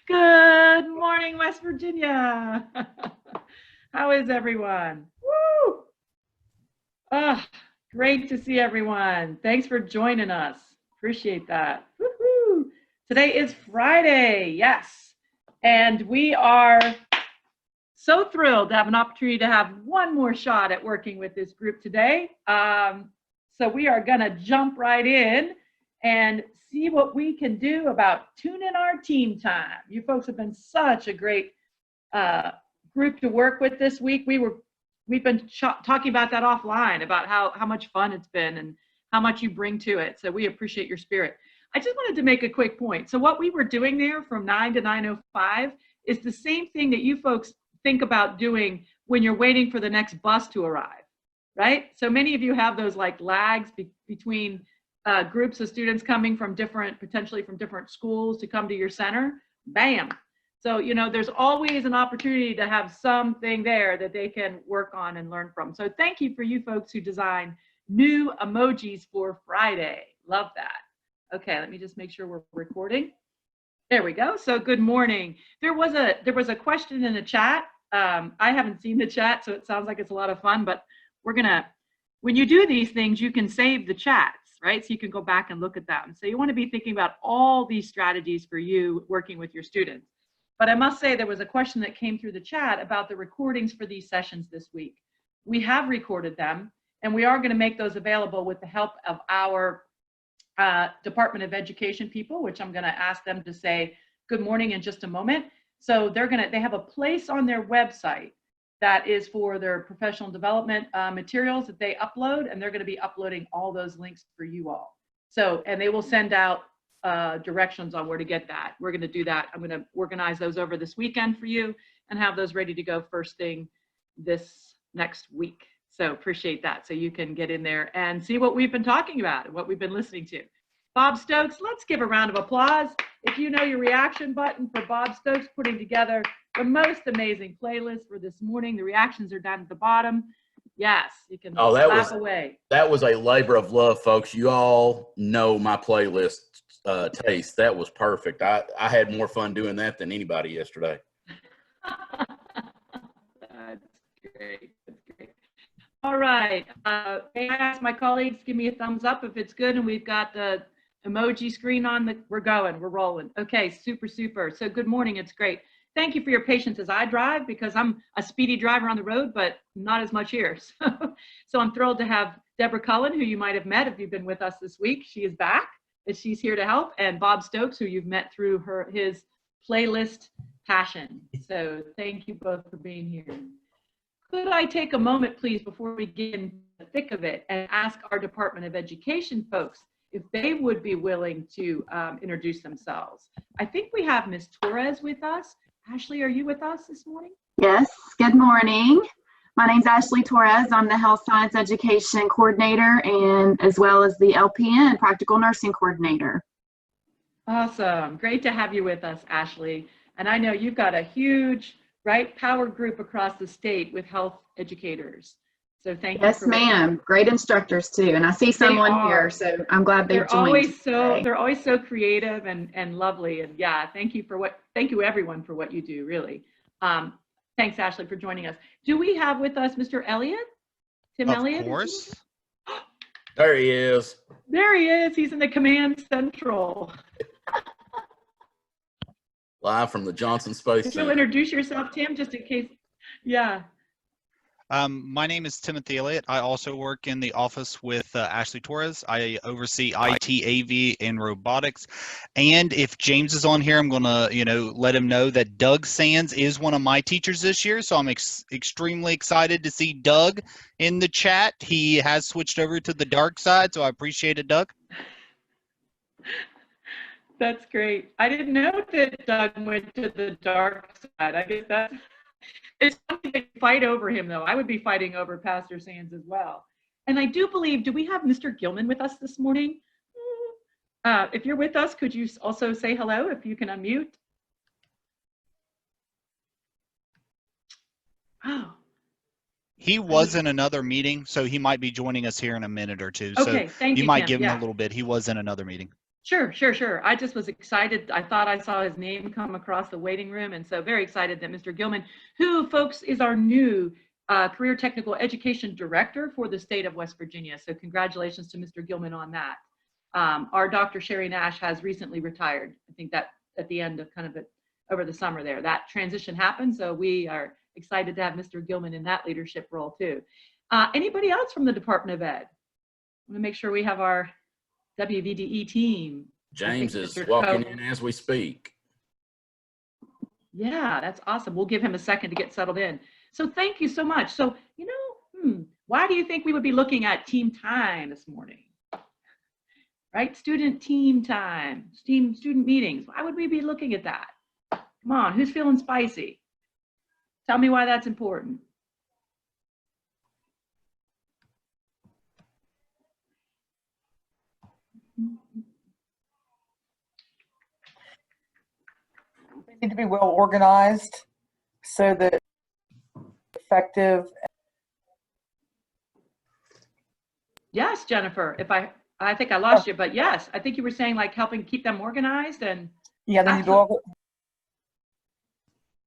Good morning, West Virginia. How is everyone? Woo! Ah, great to see everyone. Thanks for joining us. Appreciate that. Woohoo! Today is Friday, yes. And we are so thrilled to have an opportunity to have one more shot at working with this group today. So we are going to jump right in and see what we can do about tuning our team time. You folks have been such a great group to work with this week. We've been talking about that offline, about how much fun it's been and how much you bring to it. So we appreciate your spirit. I just wanted to make a quick point. So what we were doing there from 9 to 9:05 is the same thing that you folks think about doing when you're waiting for the next bus to arrive, right? So many of you have those like lags between groups of students coming from potentially from different schools to come to your center. Bam. So, there's always an opportunity to have something there that they can work on and learn from. So thank you for you folks who design new emojis for Friday. Love that. Okay, let me just make sure we're recording. There we go. So good morning. There was a question in the chat. I haven't seen the chat, so it sounds like it's a lot of fun, but when you do these things, you can save the chats, right? So you can go back and look at them. So you want to be thinking about all these strategies for you working with your students. But I must say there was a question that came through the chat about the recordings for these sessions this week. We have recorded them, and we are going to make those available with the help of our Department of Education people, which I'm going to ask them to say good morning in just a moment. So they have a place on their website that is for their professional development materials that they upload, and they're going to be uploading all those links for you all. So, and they will send out directions on where to get that. We're going to do that. I'm going to organize those over this weekend for you and have those ready to go first thing this next week. So appreciate that. So you can get in there and see what we've been talking about and what we've been listening to. Bob Stokes, let's give a round of applause. If you know your reaction button for Bob Stokes putting together the most amazing playlist for this morning. The reactions are down at the bottom. Yes, you can clap away. That was a labor of love, folks. You all know my playlist taste. That was perfect. I had more fun doing that than anybody yesterday. That's great. That's great. All right. May I ask my colleagues, give me a thumbs up if it's good and we've got the emoji screen on. We're rolling. Okay, super. So good morning. It's great. Thank you for your patience as I drive, because I'm a speedy driver on the road, but not as much here. So I'm thrilled to have Deborah Cullen, who you might have met if you've been with us this week. She is back, and she's here to help. And Bob Stokes, who you've met through his playlist passion. So thank you both for being here. Could I take a moment, please, before we get in the thick of it, and ask our Department of Education folks if they would be willing to introduce themselves. I think we have Ms. Torres with us. Ashley, are you with us this morning? Yes, good morning. My name's Ashley Torres. I'm the Health Science Education Coordinator and as well as the LPN Practical Nursing Coordinator. Awesome. Great to have you with us, Ashley. And I know you've got a huge, power group across the state with health educators. So thank you. Yes, ma'am. Great instructors too. And I see someone here, so I'm glad they've joined. They're always so creative and lovely. And yeah, thank you everyone for what you do, really. Thanks, Ashley, for joining us. Do we have with us Mr. Elliott? Tim Elliott? Of course. There he is. There he is. He's in the command central. Live from the Johnson Space Center. You'll introduce yourself, Tim, just in case. Yeah. My name is Timothy Elliott. I also work in the office with Ashley Torres. I oversee IT, AV, and robotics. And if James is on here, I'm going to, let him know that Doug Sands is one of my teachers this year. So I'm extremely excited to see Doug in the chat. He has switched over to the dark side, so I appreciate it, Doug. That's great. I didn't know that Doug went to the dark side. I guess that's... It's something to fight over him, though. I would be fighting over Pastor Sands as well. And I do believe, do we have Mr. Gilman with us this morning? If you're with us, could you also say hello if you can unmute? Oh. He was in another meeting, so he might be joining us here in a minute or two. Okay, so thank you, might Tim. give him a little bit. He was in another meeting. Sure, sure, sure. I just was excited. I thought I saw his name come across the waiting room. And so very excited that Mr. Gilman, who, folks, is our new Career Technical Education Director for the state of West Virginia. So congratulations to Mr. Gilman on that. Our Dr. Sherry Nash has recently retired. I think that at the end of over the summer there, that transition happened. So we are excited to have Mr. Gilman in that leadership role too. Anybody else from the Department of Ed? I want to make sure we have our WVDE team. James is walking in as we speak. Yeah, that's awesome. We'll give him a second to get settled in. So thank you so much. So, you know, why do you think we would be looking at team time this morning? Right? Student team time, student meetings. Why would we be looking at that? Come on, who's feeling spicy? Tell me why that's important. They need to be well organized so that effective. Yes, Jennifer, I think I lost you, but yes, I think you were saying like helping keep them organized and. Yeah, they need to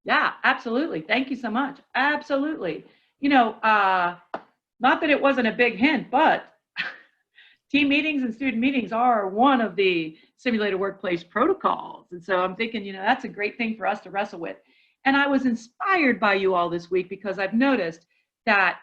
Yeah, absolutely. Thank you so much. Absolutely. You know, not that it wasn't a big hint, but team meetings and student meetings are one of the simulated workplace protocols. And so I'm thinking, you know, that's a great thing for us to wrestle with. And I was inspired by you all this week because I've noticed that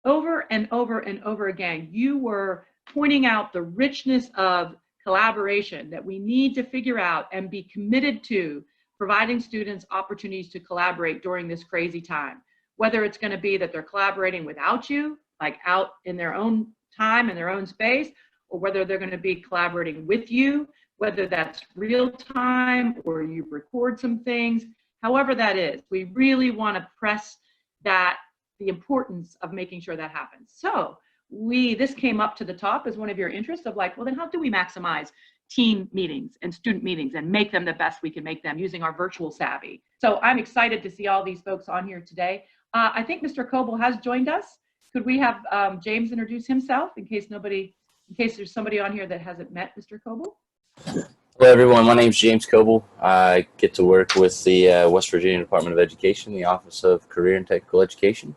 over and over and over again, you were pointing out the richness of collaboration that we need to figure out and be committed to providing students opportunities to collaborate during this crazy time. Whether it's going to be that they're collaborating without you, like out in their own time, in their own space, or whether they're going to be collaborating with you, whether that's real time or you record some things, however that is, we really want to press that, the importance of making sure that happens. So this came up to the top as one of your interests of like, well, then how do we maximize team meetings and student meetings and make them the best we can make them using our virtual savvy? So I'm excited to see all these folks on here today. I think Mr. Coble has joined us. Could we have James introduce himself in case there's somebody on here that hasn't met Mr. Coble? Hello, everyone. My name is James Coble. I get to work with the West Virginia Department of Education, the Office of Career and Technical Education,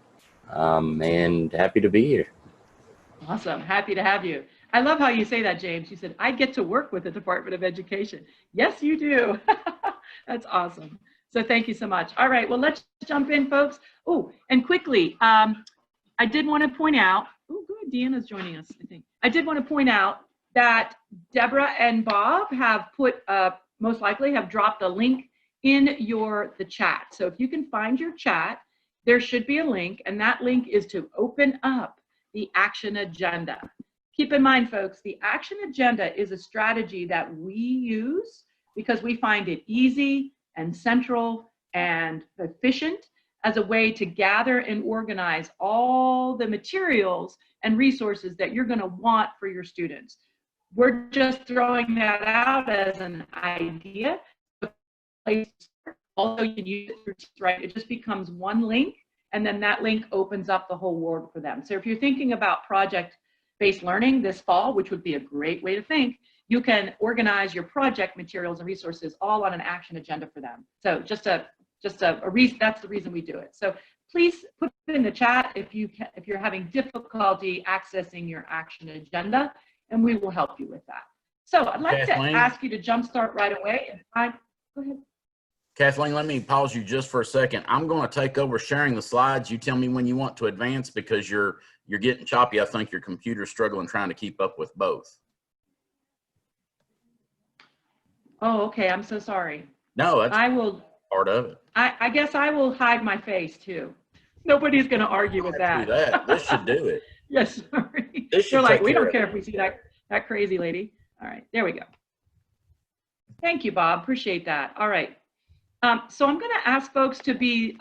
and happy to be here. Awesome. Happy to have you. I love how you say that, James. You said, I get to work with the Department of Education. Yes, you do. That's awesome. So thank you so much. All right, well, let's jump in, folks. Oh, and quickly, I did want to point out, oh, good, Deanna's joining us, I think. I did want to point out that Deborah and Bob have most likely have dropped a link in the chat. So if you can find your chat, there should be a link, and that link is to open up the action agenda. Keep in mind, folks, the action agenda is a strategy that we use because we find it easy and central and efficient as a way to gather and organize all the materials and resources that you're going to want for your students. We're just throwing that out as an idea. Also, you can use it, right? It just becomes one link, and then that link opens up the whole world for them. So if you're thinking about project-based learning this fall, which would be a great way to think, you can organize your project materials and resources all on an action agenda for them. So that's the reason we do it. So please put it in the chat if you're having difficulty accessing your action agenda, and we will help you with that. So I'd like Kathleen, to ask you to jumpstart right away. And go ahead. Kathleen, let me pause you just for a second. I'm going to take over sharing the slides. You tell me when you want to advance because you're getting choppy. I think your computer's struggling trying to keep up with both. Oh, okay. I'm so sorry. No, that's part of it. I guess I will hide my face too. Nobody's going to argue with that. Do that. This should do it. Yes, sorry. This should They're like, take we care don't of care it. if we see that crazy lady. All right, there we go. Thank you, Bob. Appreciate that. All right. So I'm going to ask folks to be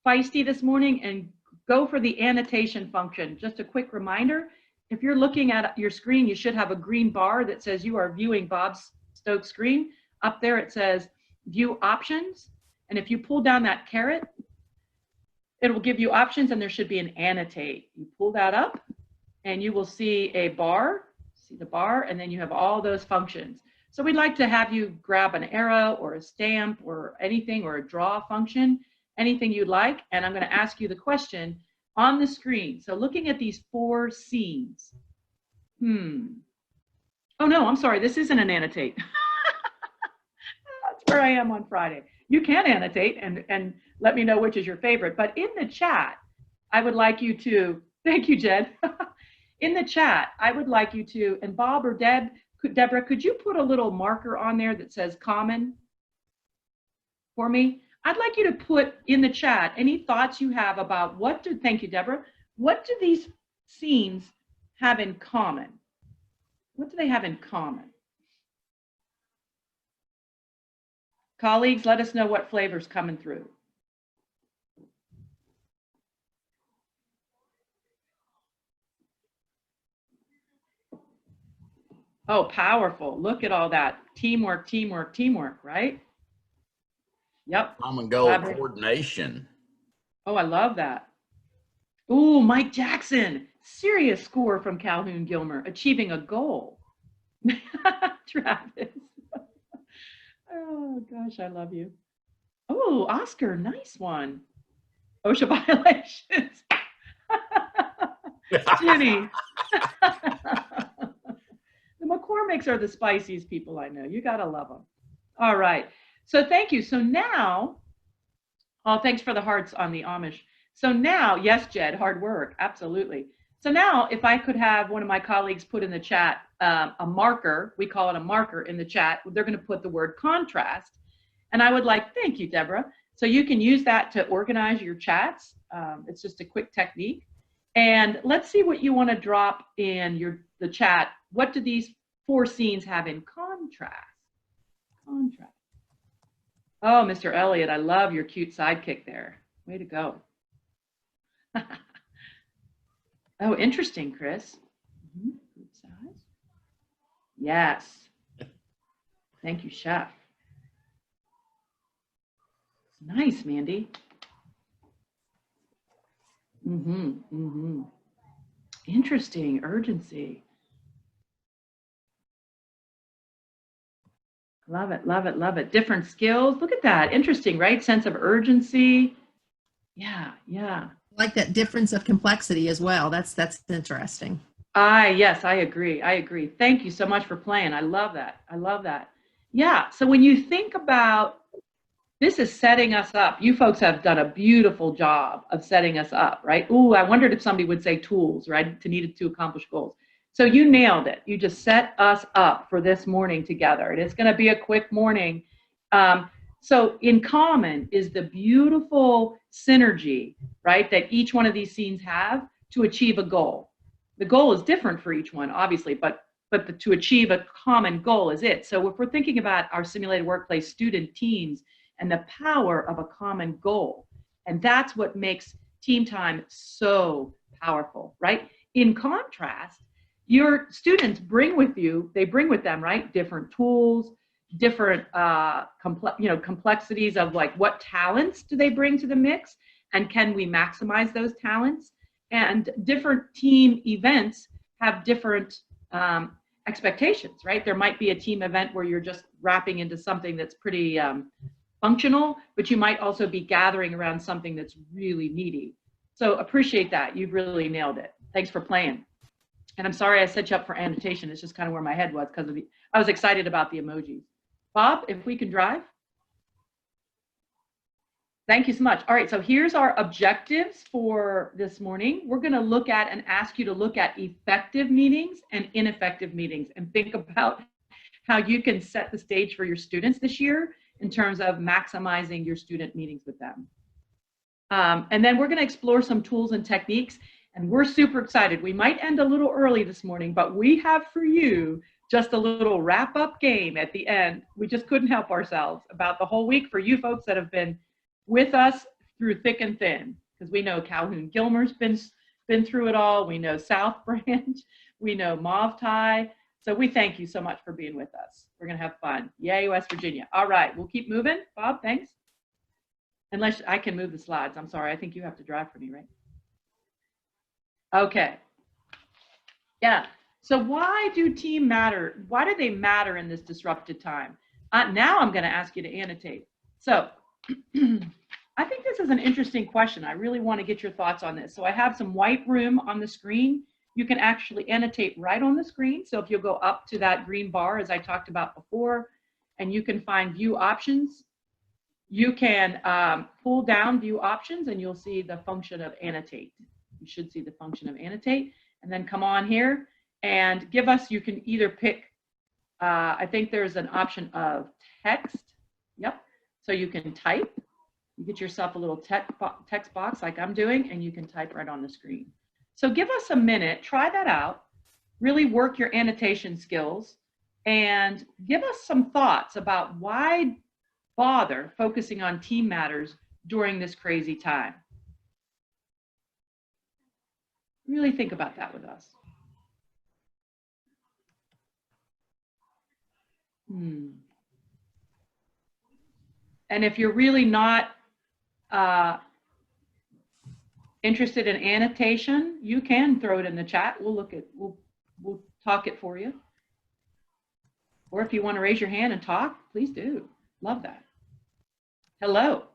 feisty this morning and go for the annotation function. Just a quick reminder, if you're looking at your screen, you should have a green bar that says you are viewing Bob Stokes' screen. Up there it says view options. And if you pull down that caret, it will give you options and there should be an annotate. You pull that up and you will see a bar, see the bar, and then you have all those functions. So we'd like to have you grab an arrow or a stamp or anything, or a draw function, anything you'd like. And I'm going to ask you the question on the screen. So looking at these 4 scenes. Oh no, I'm sorry. This isn't an annotate. That's where I am on Friday. You can annotate and let me know which is your favorite. But in the chat, I would like you to, thank you, Jed. In the chat, I would like you to, and Bob or Deborah, could you put a little marker on there that says common for me? I'd like you to put in the chat any thoughts you have about thank you, Deborah. What do these scenes have in common? What do they have in common? Colleagues, let us know what flavor's coming through. Oh, powerful. Look at all that. Teamwork, teamwork, teamwork, right? Yep. Common goal, coordination. Oh, I love that. Ooh, Mike Jackson. Serious score from Calhoun Gilmer. Achieving a goal. Travis. Oh, gosh, I love you. Oh, Oscar, nice one. OSHA violations. Ginny. The McCormicks are the spiciest people I know. You got to love them. All right. So thank you. So now, oh, thanks for the hearts on the Amish. So now, yes, Jed, hard work. Absolutely. So now if I could have one of my colleagues put in the chat a marker, we call it a marker in the chat, they're going to put the word contrast. And I would like, thank you, Deborah. So you can use that to organize your chats. It's just a quick technique. And let's see what you want to drop in the chat. What do these 4 scenes have in contrast? Contrast. Oh, Mr. Elliott, I love your cute sidekick there. Way to go. Oh, interesting, Chris. Group size. Yes. Thank you, Chef. Nice, Mandy. Interesting, urgency. Love it, love it, love it. Different skills. Look at that. Interesting, right? Sense of urgency. Yeah, yeah. Like that difference of complexity as well. That's interesting. Yes, I agree. I agree. Thank you so much for playing. I love that. I love that. Yeah. So when you think about this is setting us up. You folks have done a beautiful job of setting us up, right? Ooh, I wondered if somebody would say tools, right? Needed to accomplish goals. So you nailed it. You just set us up for this morning together. And it's going to be a quick morning. So in common is the beautiful synergy, right, that each one of these scenes have to achieve a goal. The goal is different for each one, obviously, but to achieve a common goal is it. So if we're thinking about our simulated workplace student teams and the power of a common goal, and that's what makes team time so powerful, right? In contrast, your students bring with them, right, different tools, different complexities of like what talents do they bring to the mix, and can we maximize those talents? And different team events have different expectations, right? There might be a team event where you're just wrapping into something that's pretty functional, but you might also be gathering around something that's really meaty. So appreciate that. You've really nailed it. Thanks for playing. And I'm sorry I set you up for annotation. It's just kind of where my head was because I was excited about the emojis. Bob, if we can drive. Thank you so much. All right, so here's our objectives for this morning. We're going to look at and ask you to look at effective meetings and ineffective meetings and think about how you can set the stage for your students this year in terms of maximizing your student meetings with them. And then we're going to explore some tools and techniques, and we're super excited. We might end a little early this morning, but we have for you just a little wrap-up game at the end. We just couldn't help ourselves about the whole week for you folks that have been with us through thick and thin, because we know Calhoun Gilmer's been through it all. We know South Branch, we know Mauve Tie. So we thank you so much for being with us. We're gonna have fun. Yay, West Virginia. All right, we'll keep moving. Bob, thanks. Unless I can move the slides. I'm sorry, I think you have to drive for me, right? Okay. Yeah, So why do team matter? Why do they matter in this disrupted time? Now I'm going to ask you to annotate. So I think this is an interesting question. I really want to get your thoughts on this. So I have some white room on the screen. You can actually annotate right on the screen. So if you'll go up to that green bar, as I talked about before, and you can find view options, you can pull down view options and you'll see the function of annotate. You should see the function of annotate, and then come on here and give us, you can either pick, I think there's an option of text. Yep. So you can type, you get yourself a little text box like I'm doing, and you can type right on the screen. So give us a minute, try that out, really work your annotation skills, and give us some thoughts about why bother focusing on team matters during this crazy time. Really think about that with us. And if you're really not interested in annotation, you can throw it in the chat. We'll talk it for you. Or if you want to raise your hand and talk, please do. Love that. Hello.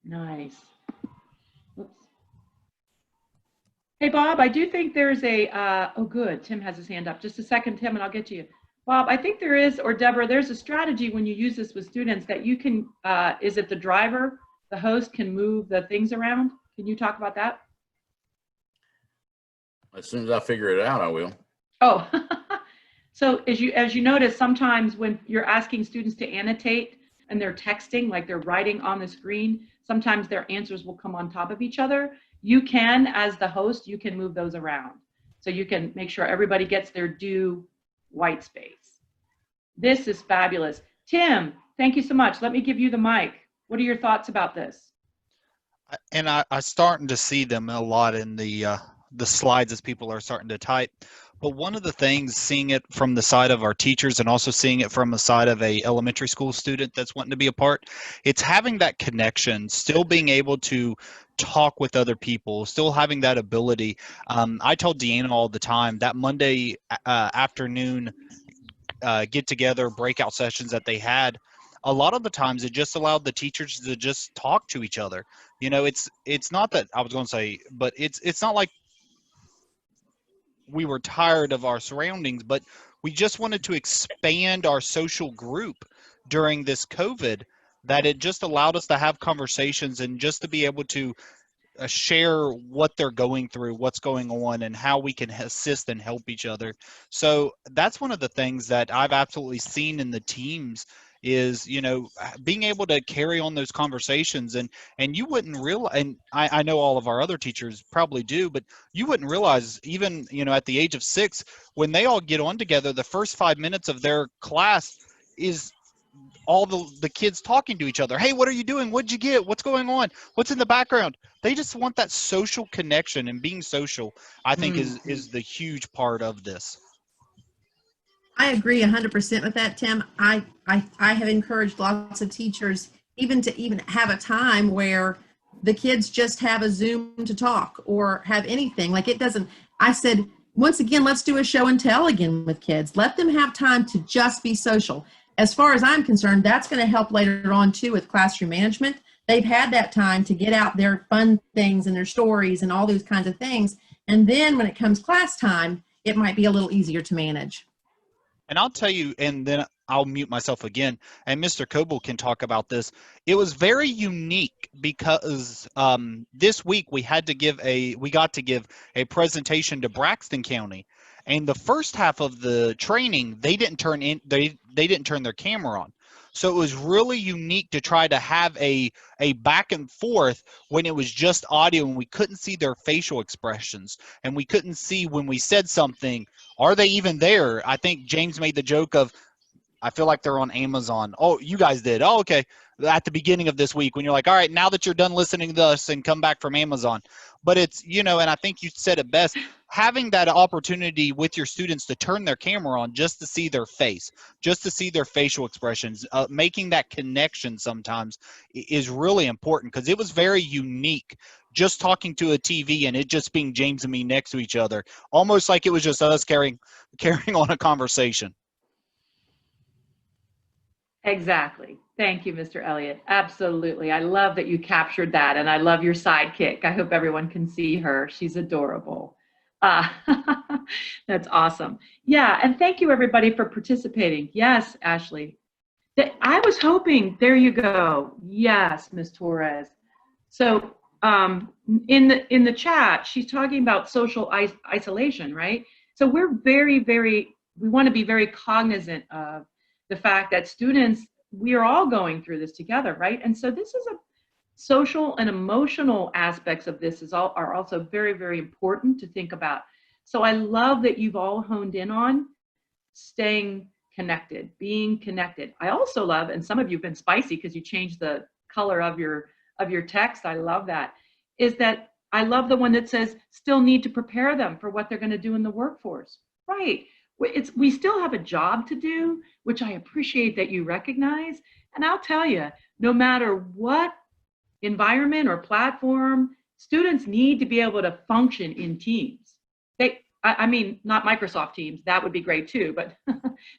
Nice. Oops. Hey, Bob, I do think there's a, oh, good. Tim has his hand up. Just a second, Tim, and I'll get to you. Bob, I think there is, or Deborah, there's a strategy when you use this with students that you can, is it the driver, the host can move the things around? Can you talk about that? As soon as I figure it out, I will. Oh, so as you notice, sometimes when you're asking students to annotate and they're texting, like they're writing on the screen, sometimes their answers will come on top of each other. You can, as the host, you can move those around. So you can make sure everybody gets their due white space. This is fabulous. Tim, thank you so much. Let me give you the mic. What are your thoughts about this? And I'm starting to see them a lot in the slides as people are starting to type. But one of the things, seeing it from the side of our teachers and also seeing it from the side of a elementary school student that's wanting to be a part, it's having that connection, still being able to talk with other people, still having that ability. I told Deanna all the time that Monday afternoon get together breakout sessions that they had, a lot of the times it just allowed the teachers to just talk to each other. You know, it's not that I was going to say, but it's not like we were tired of our surroundings, but we just wanted to expand our social group during this COVID, that it just allowed us to have conversations and just to be able to share what they're going through, what's going on, and how we can assist and help each other. So that's one of the things that I've absolutely seen in the teams is, you know, being able to carry on those conversations, and you wouldn't realize, and I know all of our other teachers probably do, but you wouldn't realize, even, you know, at the age of 6, when they all get on together, the first 5 minutes of their class is all the kids talking to each other. Hey, what are you doing? What'd you get? What's going on? What's in the background? They just want that social connection, and being social, I think, is the huge part of this. I agree 100% with that, Tim. I have encouraged lots of teachers even to have a time where the kids just have a Zoom to talk or have anything. Like, it doesn't, I said, once again, let's do a show and tell again with kids. Let them have time to just be social. As far as I'm concerned, that's going to help later on too with classroom management. They've had that time to get out their fun things and their stories and all those kinds of things. And then when it comes class time, it might be a little easier to manage. And I'll tell you, and then I'll mute myself again, and Mr. Coble can talk about this. It was very unique because this week we got to give a presentation to Braxton County, and the first half of the training they didn't turn their camera on. So it was really unique to try to have a back and forth when it was just audio and we couldn't see their facial expressions, and we couldn't see when we said something, are they even there? I think James made the joke of, I feel like they're on Amazon. Oh, you guys did. Oh, okay. At the beginning of this week when you're like, all right, now that you're done listening to us and come back from Amazon. But it's, you know, and I think you said it best, having that opportunity with your students to turn their camera on just to see their face, just to see their facial expressions, making that connection sometimes is really important, because it was very unique just talking to a TV and it just being James and me next to each other, almost like it was just us carrying on a conversation. Exactly. Thank you, Mr. Elliott. Absolutely. I love that you captured that, and I love your sidekick. I hope everyone can see her. She's adorable. That's awesome. Yeah, and thank you everybody for participating. Yes, Ashley. I was hoping, there you go. Yes, Ms. Torres. So in the chat, she's talking about social isolation, right? So we're we want to be very cognizant of the fact that students, we are all going through this together, right? And so this is a social and emotional aspects of this are also very, very important to think about. So I love that you've all honed in on staying connected, being connected. I also love, and some of you have been spicy because you changed the color of your text. I love that. Is that I love the one that says still need to prepare them for what they're going to do in the workforce. Right. We still have a job to do, which I appreciate that you recognize. And I'll tell you, no matter what environment or platform, students need to be able to function in teams. I mean, not Microsoft Teams, that would be great too, but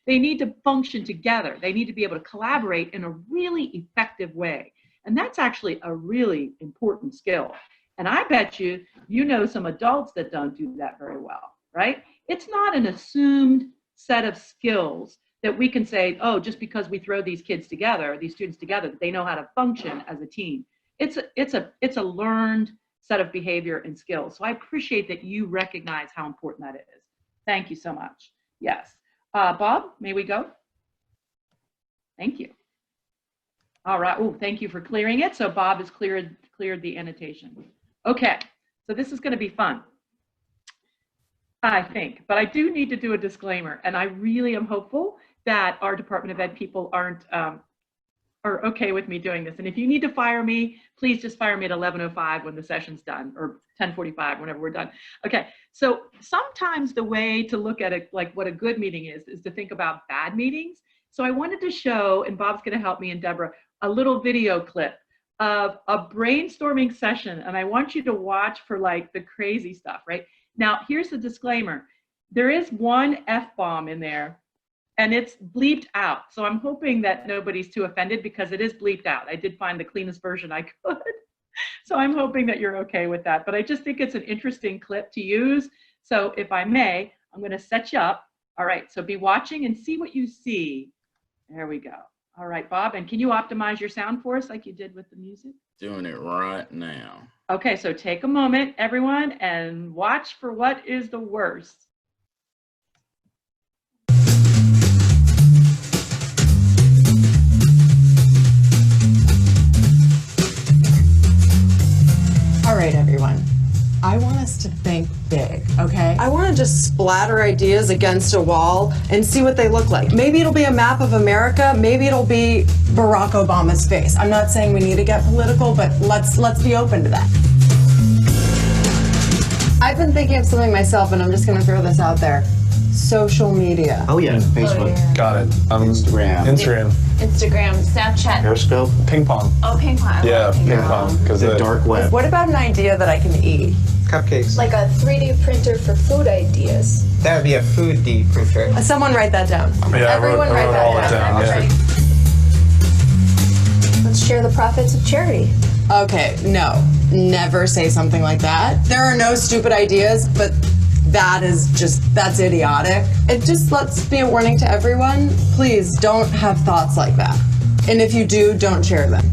they need to function together. They need to be able to collaborate in a really effective way. And that's actually a really important skill. And I bet you know some adults that don't do that very well, right? It's not an assumed set of skills that we can say, oh, just because we throw these kids together, these students together, they know how to function as a team. It's a learned set of behavior and skills. So I appreciate that you recognize how important that is. Thank you so much. Yes. Bob, may we go? Thank you. All right. Oh, thank you for clearing it. So Bob has cleared the annotation. Okay. So this is going to be fun, I think, but I do need to do a disclaimer, and I really am hopeful that our Department of Ed people are okay with me doing this. And if you need to fire me, please just fire me at 11:05 when the session's done, or 10:45 whenever we're done. Okay, so sometimes the way to look at it, like what a good meeting is to think about bad meetings. So I wanted to show, and Bob's gonna help me and Deborah, a little video clip of a brainstorming session, and I want you to watch for like the crazy stuff, right? Now, here's the disclaimer. There is one F-bomb in there, and it's bleeped out. So I'm hoping that nobody's too offended because it is bleeped out. I did find the cleanest version I could. So I'm hoping that you're okay with that. But I just think it's an interesting clip to use. So if I may, I'm gonna set you up. All right, so be watching and see what you see. There we go. All right, Bob, and can you optimize your sound for us like you did with the music? Doing it right now. Okay, so take a moment, everyone, and watch for what is the worst. All right, everyone. I want us to think big, okay? I want to just splatter ideas against a wall and see what they look like. Maybe it'll be a map of America. Maybe it'll be Barack Obama's face. I'm not saying we need to get political, but let's be open to that. I've been thinking of something myself, and I'm just going to throw this out there. Social media. Oh yeah, Facebook. yeah. Got it. Instagram. Snapchat. Periscope. Ping pong. Oh, ping pong. Yeah, ping pong. Because The dark web. What about an idea that I can eat? Cupcakes. Like a 3D printer for food ideas. That would be a food D printer. Someone wrote that down. Yeah, Everyone I wrote write all that that down. down. Yeah. Let's share the profits of charity. Okay, no, never say something like that. There are no stupid ideas, but that's idiotic. And just let's be a warning to everyone, please don't have thoughts like that. And if you do, don't share them.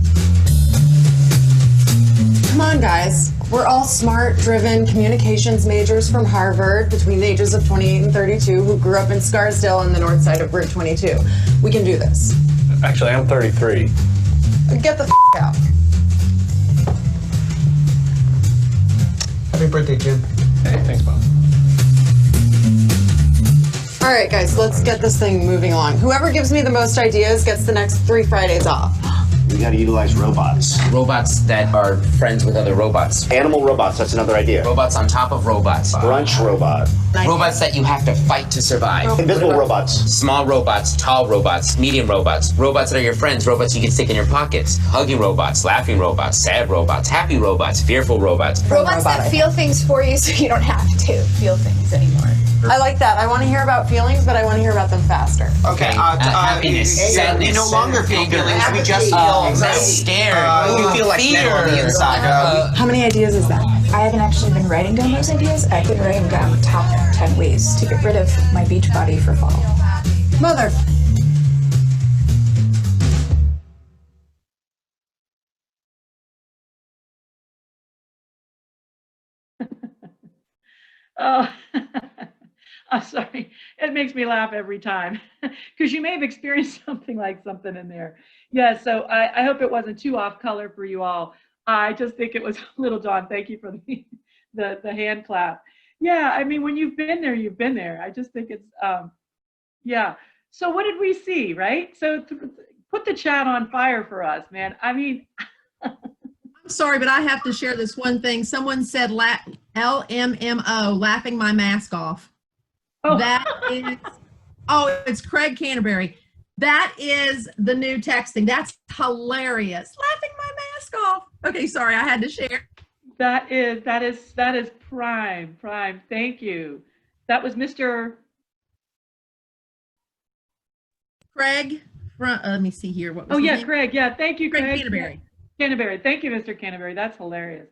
Come on, guys. We're all smart, driven communications majors from Harvard between the ages of 28 and 32 who grew up in Scarsdale on the north side of Route 22. We can do this. Actually, I'm 33. Get the out. Happy birthday, Jim. Hey, thanks, Bob. All right, guys, let's get this thing moving along. Whoever gives me the most ideas gets the next 3 Fridays off. We got to utilize robots. Robots that are friends with other robots. Animal robots, that's another idea. Robots on top of robots. Brunch robot. Robots that you have to fight to survive. Invisible robots. Small robots, tall robots, medium robots. Robots that are your friends, robots you can stick in your pockets. Hugging robots, laughing robots, sad robots, happy robots, fearful robots. Robots that feel things for you so you don't have to feel things anymore. I like that. I want to hear about feelings, but I want to hear about them faster. Okay, happiness, sadness, you no longer feel anger, feelings. We just feel scared. you feel like metal on the inside. How many ideas is that? I haven't actually been writing down those ideas. I've been writing down top 10 ways to get rid of my beach body for fall. Mother. Oh, I'm sorry. It makes me laugh every time because you may have experienced something in there. Yeah, so I hope it wasn't too off color for you all. I just think it was Little John. Thank you for the hand clap. Yeah, I mean, when you've been there, you've been there. I just think it's, yeah. So what did we see, right? So put the chat on fire for us, man. I mean, I'm sorry, but I have to share this one thing. Someone said LMMO, laughing my mask off. Oh. That is, oh, it's Craig Canterbury. That is the new texting. That's hilarious. Laughing my mask off. Okay, sorry, I had to share. that is prime. Thank you. That was Mr. Craig, let me see here. What was Oh his yeah, name? Craig. Yeah, thank you, Craig. Canterbury. Canterbury. Thank you, Mr. Canterbury. That's hilarious.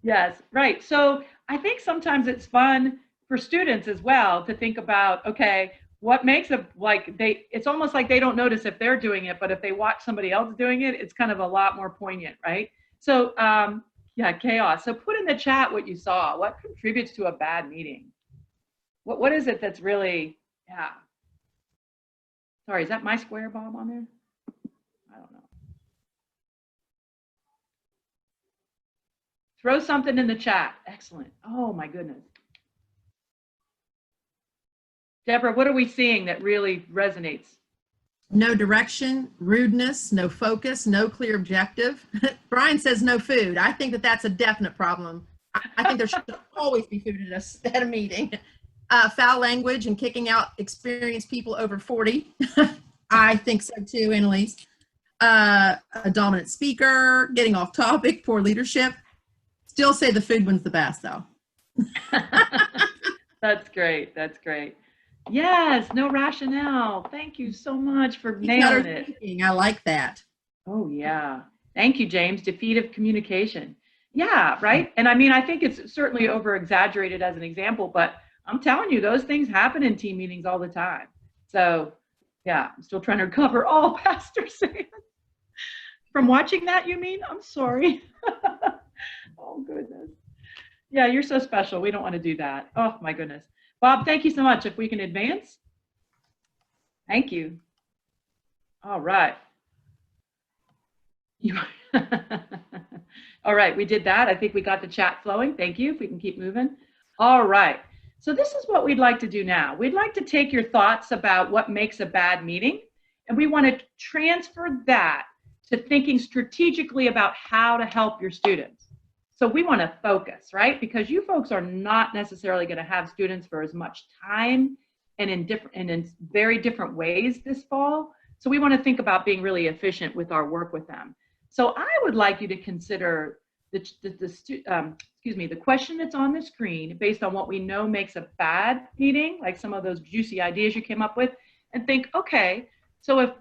Yes, right. So I think sometimes it's fun for students as well to think about, okay, what makes a, like it's almost like they don't notice if they're doing it, but if they watch somebody else doing it, it's kind of a lot more poignant, right? So yeah, chaos. So put in the chat what you saw. What contributes to a bad meeting? What is it that's really, yeah. Sorry, is that my square, Bob, on there? I don't know. Throw something in the chat. Excellent. Oh my goodness. Deborah, what are we seeing that really resonates? No direction, rudeness, no focus, no clear objective. Brian says no food. I think that that's a definite problem. I think there should always be food at a meeting. Foul language and kicking out experienced people over 40. I think so too, Annalise. A dominant speaker, getting off topic, poor leadership. Still say the food one's the best though. That's great. That's great. Yes, no rationale. Thank you so much for nailing it. Thinking. I like that. Oh yeah. Thank you, James. Defeat of communication. Yeah, right. And I mean, I think it's certainly over exaggerated as an example, but I'm telling you, those things happen in team meetings all the time. So yeah, I'm still trying to recover all Pastor Sam. From watching that, you mean? I'm sorry. Oh goodness. Yeah, you're so special. We don't want to do that. Oh my goodness. Bob, thank you so much. If we can advance. Thank you. All right. All right, we did that. I think we got the chat flowing. Thank you. If we can keep moving. All right. So this is what we'd like to do now. We'd like to take your thoughts about what makes a bad meeting, and we want to transfer that to thinking strategically about how to help your students. So we want to focus, right? Because you folks are not necessarily going to have students for as much time and in very different ways this fall. So we want to think about being really efficient with our work with them. So I would like you to consider the question that's on the screen based on what we know makes a bad meeting, like some of those juicy ideas you came up with, and think, okay, so if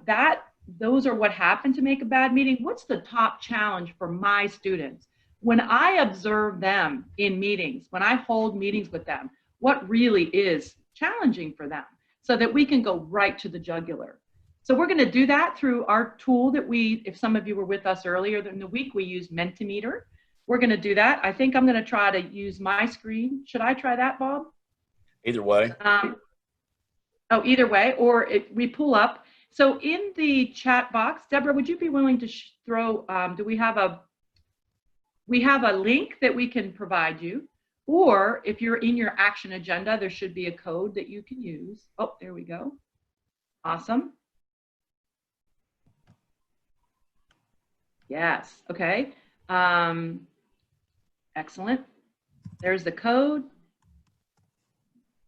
those are what happened to make a bad meeting, what's the top challenge for my students? When I observe them in meetings, when I hold meetings with them, what really is challenging for them so that we can go right to the jugular. So we're going to do that through our tool that if some of you were with us earlier in the week, we used Mentimeter. We're going to do that. I think I'm going to try to use my screen. Should I try that, Bob? Either way. Either way, or we pull up. So in the chat box, Deborah, would you be willing to throw, we have a link that we can provide you, or if you're in your action agenda, there should be a code that you can use. Oh, there we go. Awesome. Yes. Okay. Excellent. There's the code.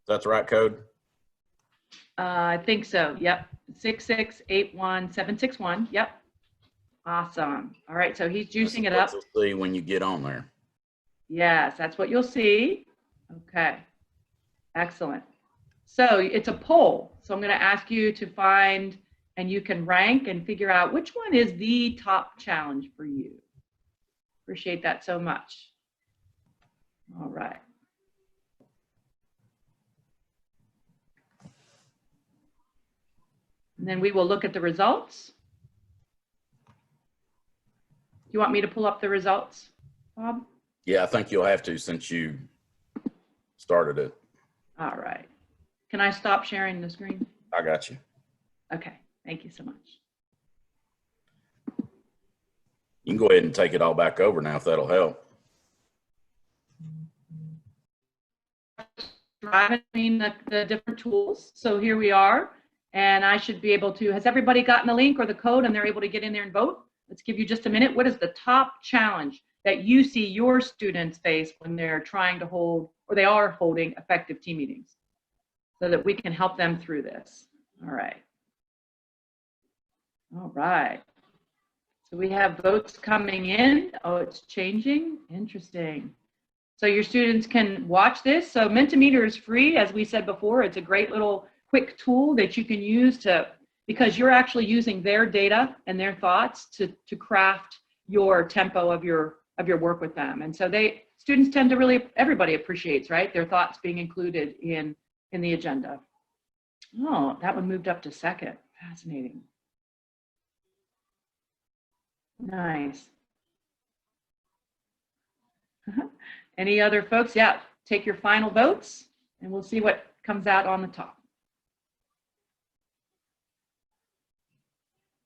That's the right code. I think so. Yep. 6681761. Yep. Awesome. All right. So he's juicing it up. You'll see when you get on there. Yes, that's what you'll see. Okay. Excellent. So it's a poll. So I'm going to ask you to find, and you can rank and figure out which one is the top challenge for you. Appreciate that so much. All right. And then we will look at the results. Do you want me to pull up the results, Bob? Yeah, I think you'll have to since you started it. All right. Can I stop sharing the screen? I got you. Okay. Thank you so much. You can go ahead and take it all back over now if that'll help. Driving the different tools. So here we are, and I should be able to, has everybody gotten the link or the code and they're able to get in there and vote? Let's give you just a minute. What is the top challenge that you see your students face when they're trying to hold, or they are holding effective team meetings, so that we can help them through this? All right. All right. So we have votes coming in. Oh, it's changing. Interesting. So your students can watch this. So Mentimeter is free. As we said before, it's a great little quick tool that you can use to, because you're actually using their data and their thoughts to craft your tempo of your work with them. And so students tend to really, everybody appreciates, right, their thoughts being included in the agenda. Oh, that one moved up to second. Fascinating. Nice. Any other folks? Yeah, take your final votes and we'll see what comes out on the top.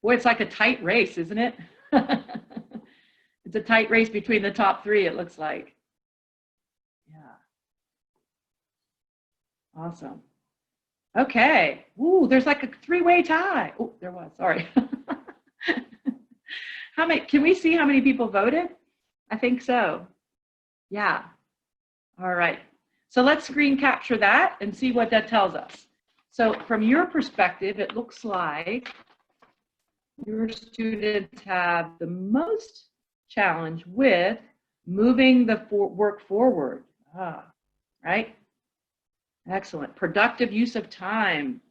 Boy, it's like a tight race, isn't it? It's a tight race between the top three, it looks like. Yeah. Awesome. Okay. Ooh, there's like a three-way tie. Oh, there was, sorry. How many, can we see how many people voted? I think so. Yeah. All right. So let's screen capture that and see what that tells us. So from your perspective, it looks like your students have the most challenge with moving the work forward. Right? Excellent. Productive use of time.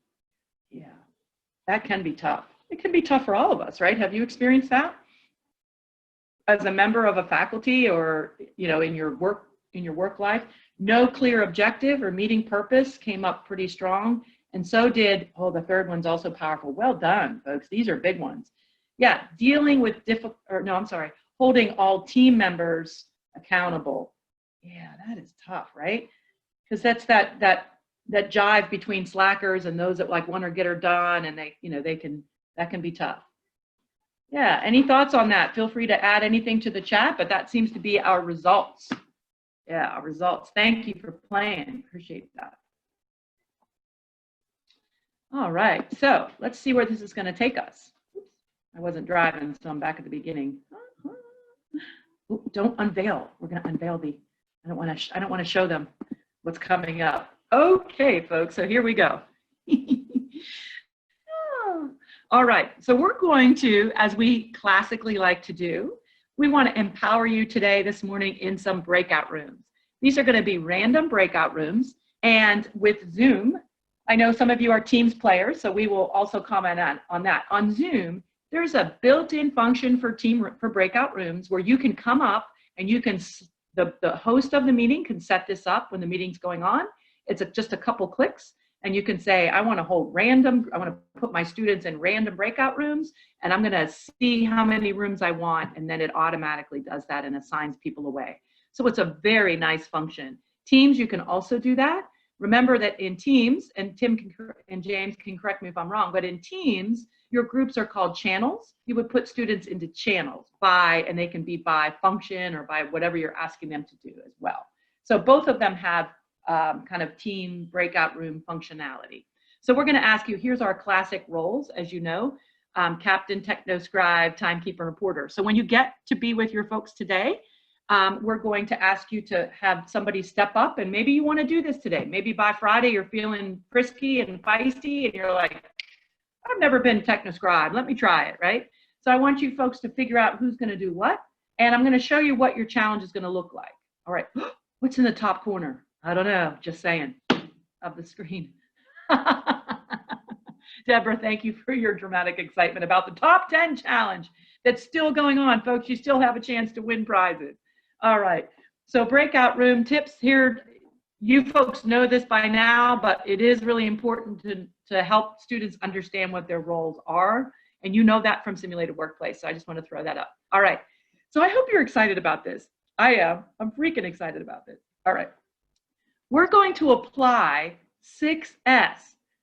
Yeah, that can be tough. It can be tough for all of us, right? Have you experienced that? As a member of a faculty or, you know, in your work life, no clear objective or meeting purpose came up pretty strong. And so did, oh, the third one's also powerful. Well done, folks. These are big ones. Yeah, dealing with holding all team members accountable. Yeah, that is tough, right? Because that's that jive between slackers and those that like want to get her done, and that can be tough. Yeah, any thoughts on that? Feel free to add anything to the chat, but that seems to be our results. Yeah, our results. Thank you for playing. Appreciate that. All right, so let's see where this is going to take us. Oops, I wasn't driving, so I'm back at the beginning. Ooh, don't unveil. We're going to unveil the. I don't want to show them what's coming up. Okay, folks. So here we go. All right. So we're going to, as we classically like to do, we want to empower you today, this morning, in some breakout rooms. These are going to be random breakout rooms, and with Zoom. I know some of you are Teams players, so we will also comment on that. On Zoom, there's a built-in function for breakout rooms where you can come up and you can, the host of the meeting can set this up when the meeting's going on. It's just a couple clicks, and you can say, I want to hold random, I want to put my students in random breakout rooms, and I'm going to see how many rooms I want, and then it automatically does that and assigns people away. So it's a very nice function. Teams, you can also do that. Remember that in Teams, and Tim and James can correct me if I'm wrong, but in Teams, your groups are called channels. You would put students into channels and they can be by function or by whatever you're asking them to do as well. So both of them have kind of team breakout room functionality. So we're going to ask you, here's our classic roles, as you know. captain, technoscribe, timekeeper, reporter. So when you get to be with your folks today, we're going to ask you to have somebody step up, and maybe you want to do this today. Maybe by Friday you're feeling frisky and feisty and you're like, I've never been technoscribe. Let me try it, right? So I want you folks to figure out who's going to do what, and I'm going to show you what your challenge is going to look like. All right, what's in the top corner? I don't know, just saying, of the screen. Deborah, thank you for your dramatic excitement about the top 10 challenge that's still going on, folks. You still have a chance to win prizes. All right, so breakout room tips here. You folks know this by now, but it is really important to help students understand what their roles are. And you know that from simulated workplace, so I just want to throw that up. All right, so I hope you're excited about this. I am. I'm freaking excited about this. All right, we're going to apply 6S,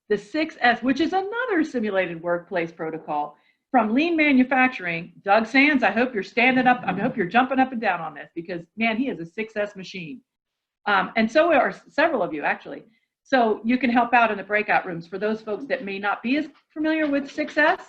the 6S, which is another simulated workplace protocol from lean manufacturing. Doug Sands, I hope you're standing up. I hope you're jumping up and down on this because, man, he is a 6S machine. And so are several of you, actually. So you can help out in the breakout rooms for those folks that may not be as familiar with 6S.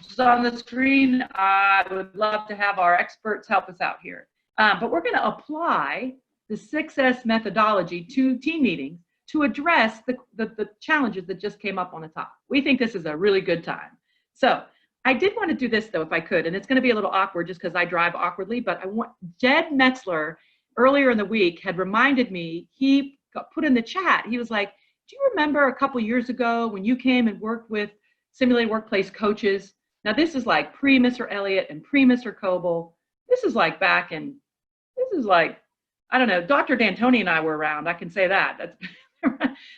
Just on the screen, I would love to have our experts help us out here. But we're going to apply the 6S methodology to team meetings to address the challenges that just came up on the top. We think this is a really good time. So I did want to do this, though, if I could, and it's going to be a little awkward just because I drive awkwardly, but I want Jed Metzler earlier in the week had reminded me, he put in the chat, he was like, do you remember a couple years ago when you came and worked with simulated workplace coaches? Now this is like pre-Mr. Elliott and pre-Mr. Coble. This is like back in, this is like, I don't know, Dr. D'Antoni and I were around, I can say that. That's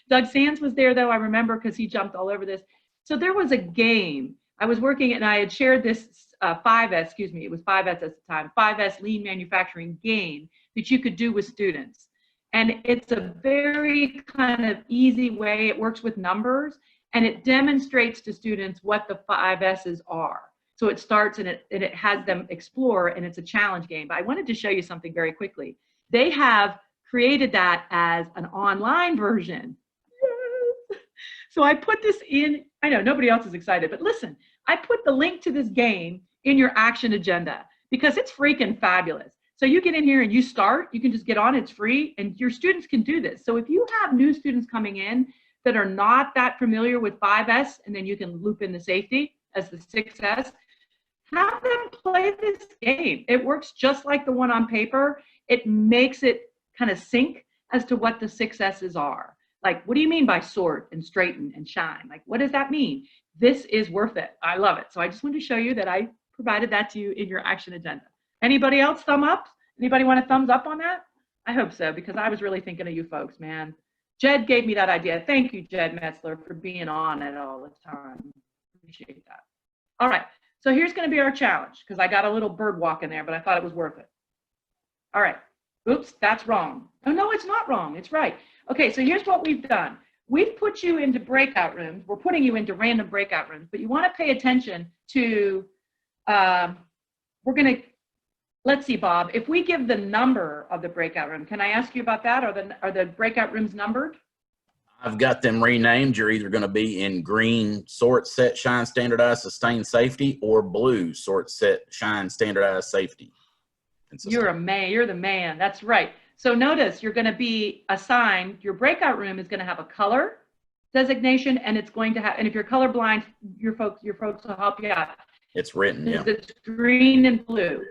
Doug Sands was there though, I remember, because he jumped all over this. So there was a game, I was working and I had shared this 5S, excuse me, it was 5S at the time, 5S lean manufacturing game that you could do with students. And it's a very kind of easy way, it works with numbers, and it demonstrates to students what the 5S's are. So it starts and it has them explore, and it's a challenge game. But I wanted to show you something very quickly. They have created that as an online version. Yes. So I put this in, I know nobody else is excited, but listen, I put the link to this game in your action agenda because it's freaking fabulous. So you get in here and you start, you can just get on, it's free, and your students can do this. So if you have new students coming in that are not that familiar with 5S, and then you can loop in the safety as the 6S, have them play this game. It works just like the one on paper. It makes it kind of sync as to what the 6S's are. Like, what do you mean by sort and straighten and shine? Like, what does that mean? This is worth it. I love it. So I just wanted to show you that I provided that to you in your action agenda. Anybody else thumb up? Anybody want a thumbs up on that? I hope so, because I was really thinking of you folks, man. Jed gave me that idea. Thank you, Jed Metzler, for being on it all the time. Appreciate that. All right, so here's going to be our challenge, because I got a little bird walk in there, but I thought it was worth it. All right. Oops, that's wrong. Oh, no, it's not wrong. It's right. Okay, so here's what we've done. We've put you into breakout rooms. We're putting you into random breakout rooms, but you want to pay attention to, we're going to, let's see, Bob, if we give the number of the breakout room, can I ask you about that? Are the breakout rooms numbered? I've got them renamed. You're either going to be in green, sort, set, shine, standardized, sustain, safety, or blue, sort, set, shine, standardized, safety. You're a man. You're the man. That's right. So notice you're going to be assigned, your breakout room is going to have a color designation, and it's going to have, and if you're colorblind, your folks will help you out. It's written, yeah. It's green and blue.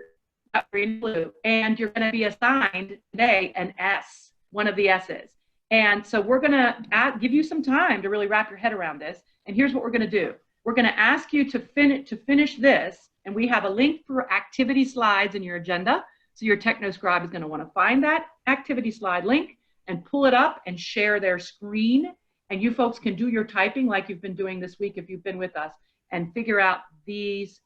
Green and blue. And you're going to be assigned today an S, one of the S's. And so we're going to give you some time to really wrap your head around this. And here's what we're going to do. We're going to ask you to finish this, and we have a link for activity slides in your agenda. So your TechnoScribe is going to want to find that activity slide link and pull it up and share their screen. And you folks can do your typing like you've been doing this week if you've been with us, and figure out these,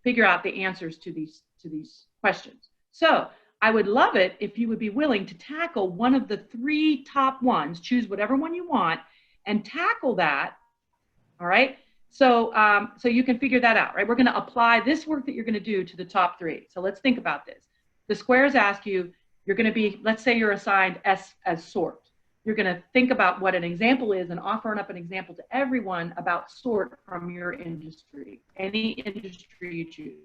figure out the answers to these questions. So I would love it if you would be willing to tackle one of the 3 top ones, choose whatever one you want, and tackle that. All right. So, so you can figure that out, right? We're going to apply this work that you're going to do to the top 3. So let's think about this. The squares ask you, you're going to be, let's say you're assigned S as sort. You're going to think about what an example is and offer up an example to everyone about sort from your industry, any industry you choose.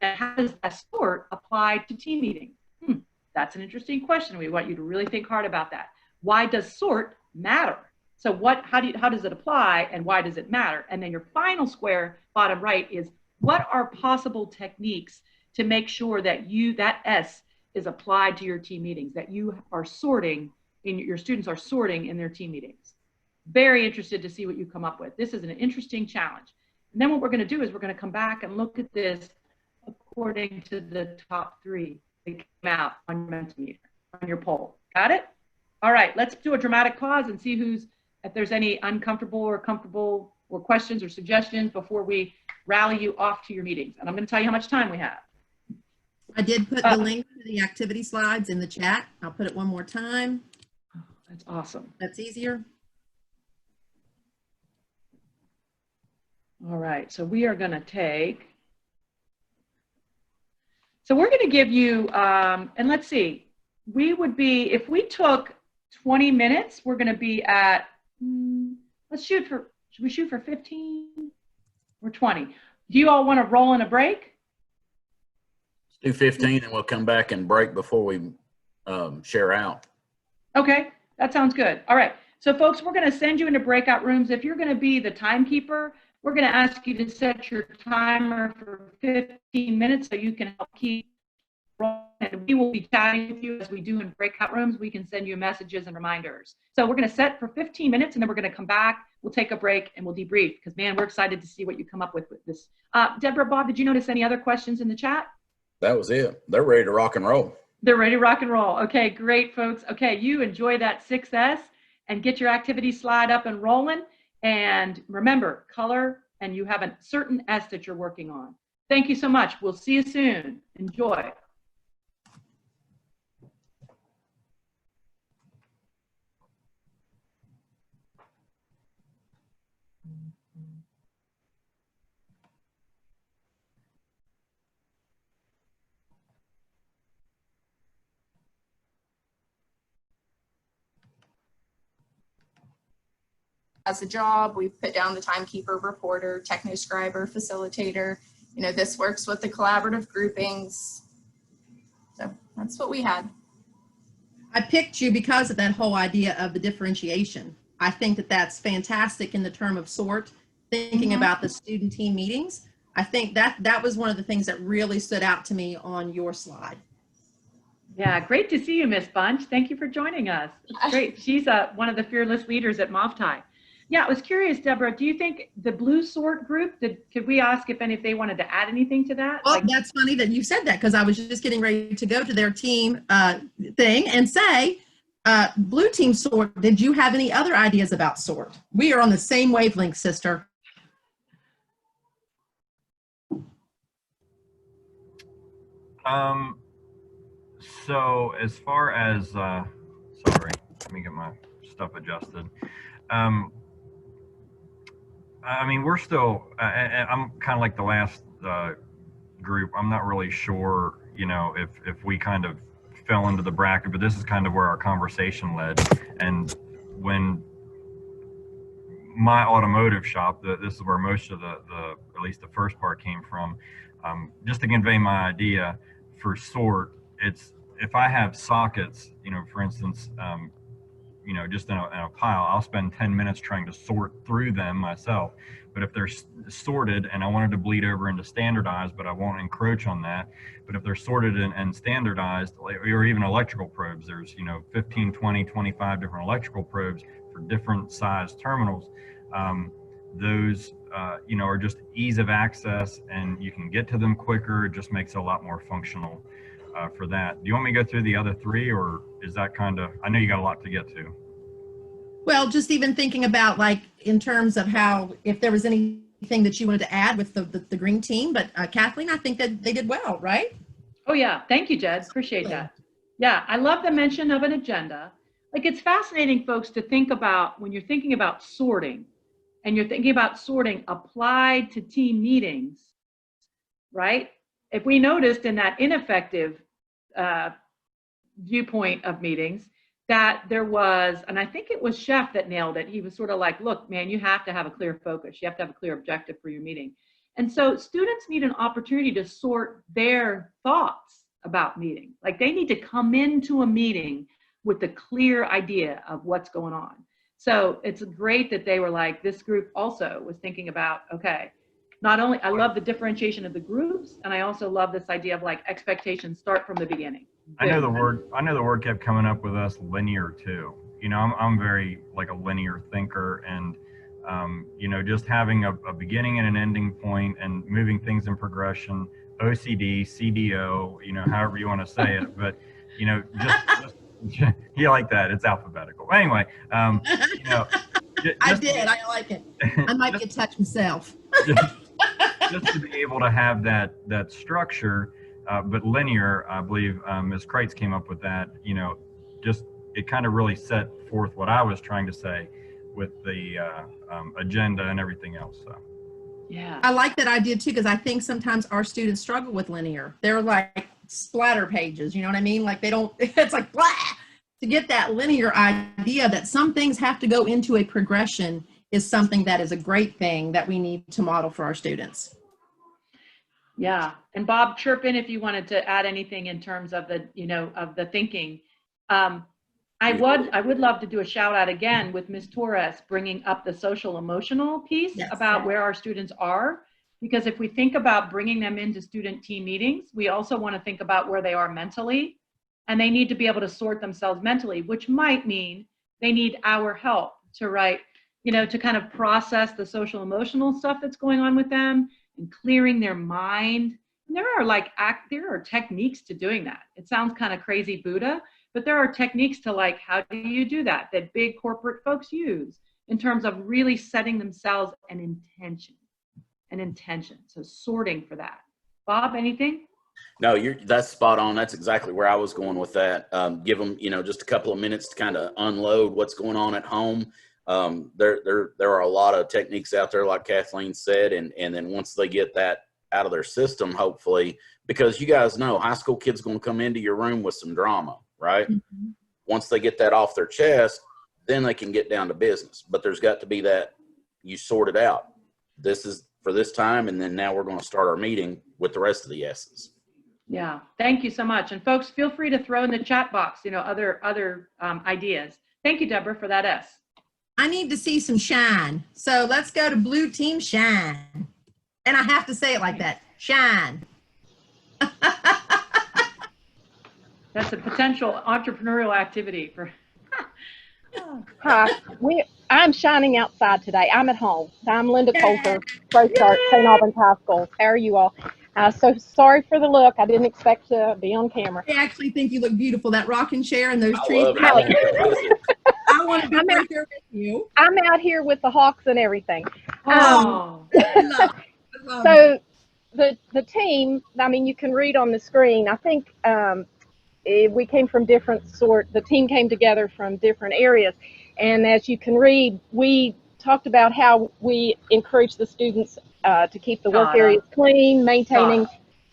And how does that sort apply to team meetings? That's an interesting question. We want you to really think hard about that. Why does sort matter? So how does it apply and why does it matter? And then your final square, bottom right, is what are possible techniques to make sure that that S is applied to your team meetings, that you are sorting, your students are sorting in their team meetings. Very interested to see what you come up with. This is an interesting challenge. And then what we're going to do is we're going to come back and look at this according to the top 3 that came out on your Mentimeter, on your poll. Got it? All right, let's do a dramatic pause and see if there's any uncomfortable or comfortable or questions or suggestions before we rally you off to your meetings. And I'm going to tell you how much time we have. I did put the link to the activity slides in the chat. I'll put it one more time. That's awesome. That's easier. All right, so we are going to so we're going to give you, and let's see, if we took 20 minutes, we're going to be at, should we shoot for 15 or 20? Do you all want to roll in a break? Let's do 15 and we'll come back and break before we share out. Okay, that sounds good. All right, so folks, we're going to send you into breakout rooms. If you're going to be the timekeeper, we're going to ask you to set your timer for 15 minutes so you can help keep rolling. And we will be chatting with you as we do in breakout rooms. We can send you messages and reminders. So we're going to set for 15 minutes and then we're going to come back. We'll take a break and we'll debrief because, man, we're excited to see what you come up with this. Deborah, Bob, did you notice any other questions in the chat? That was it. They're ready to rock and roll. They're ready to rock and roll. Okay, great, folks. Okay, you enjoy that 6S and get your activity slide up and rolling. And remember, color, and you have a certain S that you're working on. Thank you so much. We'll see you soon. Enjoy. As a job, we've put down the timekeeper, reporter, technoscriber, facilitator. You know, this works with the collaborative groupings. So that's what we had. I picked you because of that whole idea of the differentiation. I think that that's fantastic in the term of sort, thinking about the student team meetings. I think that was one of the things that really stood out to me on your slide. Yeah, great to see you, Miss Bunch. Thank you for joining us. It's great. She's one of the fearless leaders at MOFTI. Yeah, I was curious, Deborah, do you think the blue sort group, could we ask if they wanted to add anything to that? Well, that's funny that you said that because I was just getting ready to go to their team thing and say, blue team sort, did you have any other ideas about sort? We are on the same wavelength, sister. So as far as, sorry, let me get my stuff adjusted. I mean, we're still, I'm kind of like the last group. I'm not really sure, you know, if we kind of fell into the bracket, but this is kind of where our conversation led. And when my automotive shop, this is where most of the at least the first part came from, just to convey my idea for sort, it's, if I have sockets, you know, for instance, you know, just in a pile, I'll spend 10 minutes trying to sort through them myself. But if they're sorted and I wanted to bleed over into standardized, but I won't encroach on that. But if they're sorted and standardized, or even electrical probes, there's, you know, 15, 20, 25 different electrical probes for different size terminals. Those, you know, are just ease of access and you can get to them quicker. It just makes it a lot more functional. For that. Do you want me to go through the other three, or is that kind of, I know you got a lot to get to. Well, just even thinking about like in terms of how, if there was anything that you wanted to add with the green team, but Kathleen, I think that they did well, right? Oh yeah, thank you, Jed, appreciate that. Yeah, I love the mention of an agenda. Like, it's fascinating, folks, to think about when you're thinking about sorting and you're thinking about sorting applied to team meetings, right? If we noticed in that ineffective viewpoint of meetings that there was, and I think it was Chef that nailed it. He was sort of like, look, man, you have to have a clear focus. You have to have a clear objective for your meeting. And so students need an opportunity to sort their thoughts about meeting. Like they need to come into a meeting with a clear idea of what's going on. So it's great that they were like, this group also was thinking about, okay, not only, I love the differentiation of the groups, and I also love this idea of like expectations start from the beginning. I know the word kept coming up with us, linear too. You know, I'm very like a linear thinker, and you know, just having a beginning and an ending point and moving things in progression, OCD, CDO, you know, however you want to say it, but you know, just you like that? It's alphabetical. Anyway, you know, I did. I like it. I might get touched myself. just to be able to have that structure, but linear. I believe Ms. Kreitz came up with that. You know, just it kind of really set forth what I was trying to say with the agenda and everything else. So. Yeah, I like that idea too, because I think sometimes our students struggle with linear. They're like splatter pages, you know what I mean? Like they don't, it's like blah. To get that linear idea that some things have to go into a progression is something that is a great thing that we need to model for our students. yeah. And Bob, chirp in if you wanted to add anything in terms of the, you know, of the thinking. I would love to do a shout out again with Ms. Torres bringing up the social emotional piece about where our students are, because if we think about bringing them into student team meetings, we also want to think about where they are mentally, and they need to be able to sort themselves mentally, which might mean they need our help to write, you know, to kind of process the social emotional stuff that's going on with them and clearing their mind. And there are techniques to doing that. It sounds kind of crazy Buddha, but there are techniques to like, how do you do that big corporate folks use in terms of really setting themselves an intention. So sorting for that. Bob, anything? No, that's spot on. That's exactly where I was going with that. Give them, you know, just a couple of minutes to kind of unload what's going on at home. There are a lot of techniques out there, like Kathleen said, and then once they get that out of their system, hopefully, because you guys know high school kids going to come into your room with some drama, right? Mm-hmm. Once they get that off their chest, then they can get down to business. But there's got to be that you sort it out. This is for this time, and then now we're going to start our meeting with the rest of the S's. Yeah, thank you so much. And folks, feel free to throw in the chat box, you know, other ideas. Thank you, Deborah, for that S. I need to see some shine. So let's go to blue team shine. And I have to say it like that, shine. That's a potential entrepreneurial activity for. Hi, I'm shining outside today. I'm at home. I'm Linda Coulter, Pro Start, St. Albans High School. How are you all? So sorry for the look. I didn't expect to be on camera. I actually think you look beautiful. That rocking chair and those trees. I want to be right there with you. I'm out here with the hawks and everything. Oh. So the team, I mean, you can read on the screen. I think we came from the team came together from different areas. And as you can read, we talked about how we encourage the students to keep the work areas clean, maintaining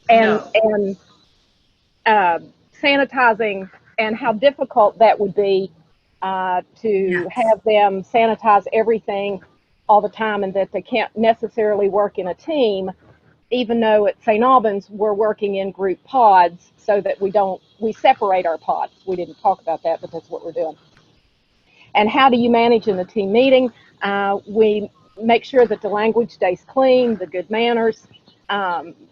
and sanitizing, and how difficult that would be to have them sanitize everything all the time, and that they can't necessarily work in a team, even though at St. Albans we're working in group pods so that we separate our pods. We didn't talk about that, but that's what we're doing. And how do you manage in the team meeting? We make sure that the language stays clean, the good manners,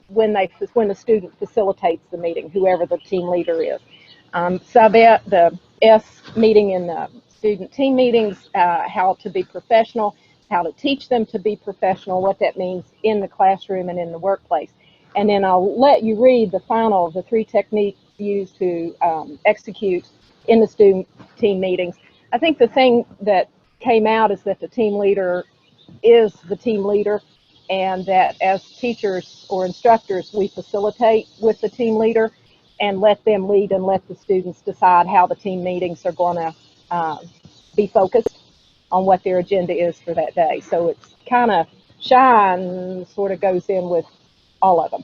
when the student facilitates the meeting, whoever the team leader is. The S meeting in the student team meetings, how to be professional, how to teach them to be professional, what that means in the classroom and in the workplace. And then I'll let you read the 3 techniques used to execute in the student team meetings. I think the thing that came out is that the team leader is the team leader, and that as teachers or instructors, we facilitate with the team leader and let them lead and let the students decide how the team meetings are going to be focused on what their agenda is for that day. So it's kind of shine sort of goes in with all of them,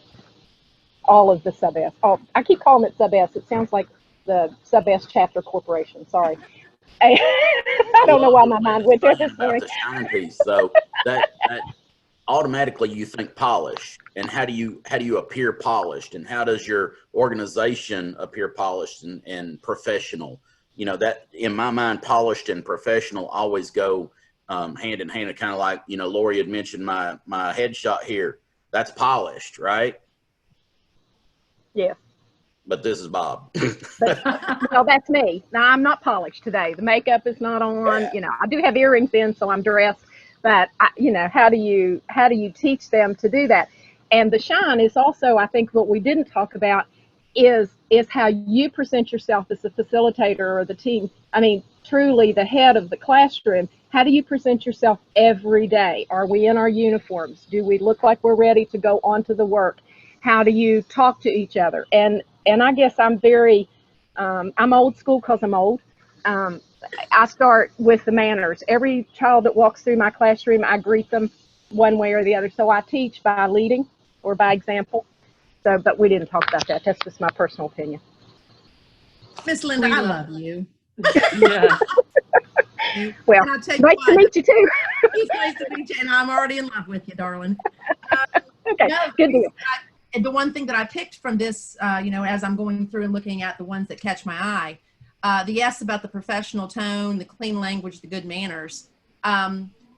all of the sub-S. I keep calling it sub-S. It sounds like the Sub-S Chapter Corporation. Sorry. I don't know why my mind went there this About morning. the shine piece. So that automatically you think polish, and how do you appear polished, and how does your organization appear polished and professional? You know, that in my mind, polished and professional always go hand in hand. Kind of like, you know, Lori had mentioned my headshot here. That's polished, right? Yeah. But this is Bob. Well, that's me. Now, I'm not polished today. The makeup is not on. You know, I do have earrings in, so I'm dressed. But you know, how do you teach them to do that? And the shine is also, I think, what we didn't talk about is how you present yourself as a facilitator or the team. I mean, truly the head of the classroom. How do you present yourself every day? Are we in our uniforms? Do we look like we're ready to go on to the work? How do you talk to each other? And I guess I'm very, I'm old school because I'm old. I start with the manners. Every child that walks through my classroom, I greet them one way or the other. So I teach by leading or by example. So, but we didn't talk about that. That's just my personal opinion. Miss Linda, I love you. Yeah. Well, nice to meet you too. It's nice to meet you, and I'm already in love with you, darling. Okay, good deal. And the one thing that I picked from this, you know, as I'm going through and looking at the ones that catch my eye, the S about the professional tone, the clean language, the good manners.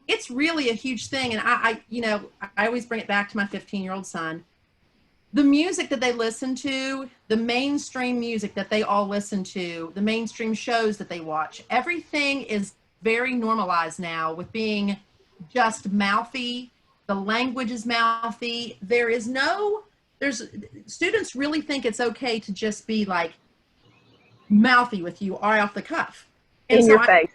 It's really a huge thing. And I you know, I always bring it back to my 15-year-old son. The music that they listen to, the mainstream music that they all listen to, the mainstream shows that they watch, everything is very normalized now with being just mouthy. The language is mouthy. Students really think it's okay to just be like mouthy with you or off the cuff. And in your face.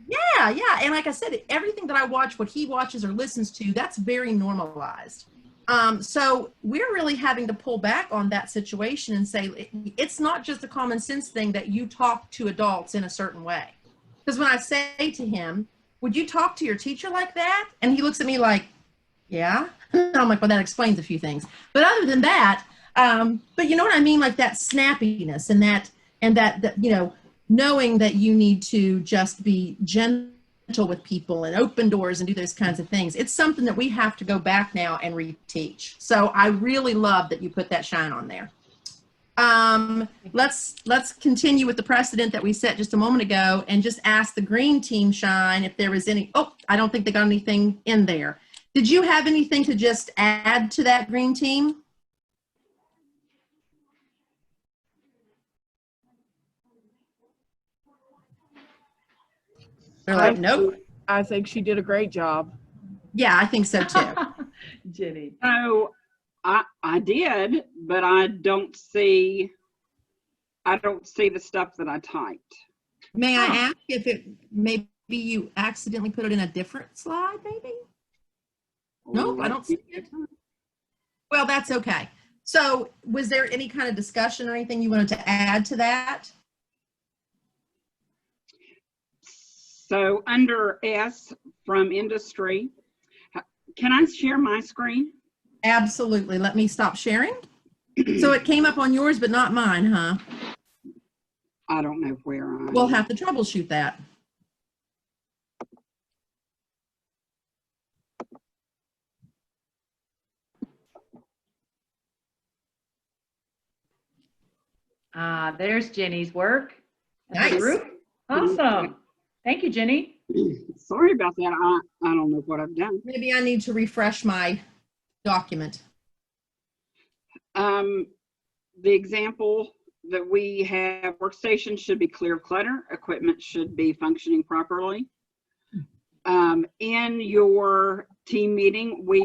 Yeah. And like I said, everything that I watch, what he watches or listens to, that's very normalized. So we're really having to pull back on that situation and say, it's not just a common sense thing that you talk to adults in a certain way. Because when I say to him, would you talk to your teacher like that? And he looks at me like, yeah. I'm like, well, that explains a few things. But other than that, but you know what I mean? Like that snappiness and that, you know, knowing that you need to just be gentle with people and open doors and do those kinds of things. It's something that we have to go back now and reteach. So I really love that you put that shine on there. Let's continue with the precedent that we set just a moment ago and just ask the green team, Shine, if there was any. Oh, I don't think they got anything in there. Did you have anything to just add to that green team? They're like, nope. I think she did a great job. Yeah, I think so too. Jenny. So I did, but I don't see the stuff that I typed. May I ask if maybe you accidentally put it in a different slide, maybe? Nope, I don't see it. Well, that's okay. So was there any kind of discussion or anything you wanted to add to that? So under S from industry, can I share my screen? Absolutely. Let me stop sharing. So it came up on yours, but not mine, huh? I don't know where I am. We'll have to troubleshoot that. There's Jenny's work. Nice. Group. Awesome. Thank you, Jenny. Sorry about that. I don't know what I've done. Maybe I need to refresh my document. The example that we have, workstations should be clear of clutter. Equipment should be functioning properly. In your team meeting, we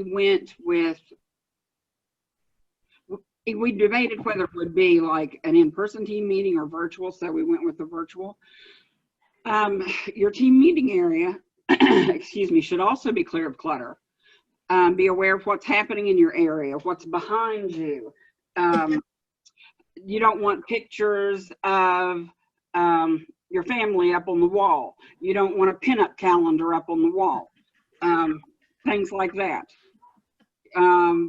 debated whether it would be like an in-person team meeting or virtual, so we went with the virtual. Your team meeting area, excuse me, should also be clear of clutter. Be aware of what's happening in your area, what's behind you. You don't want pictures of your family up on the wall. You don't want a pinup calendar up on the wall. Things like that.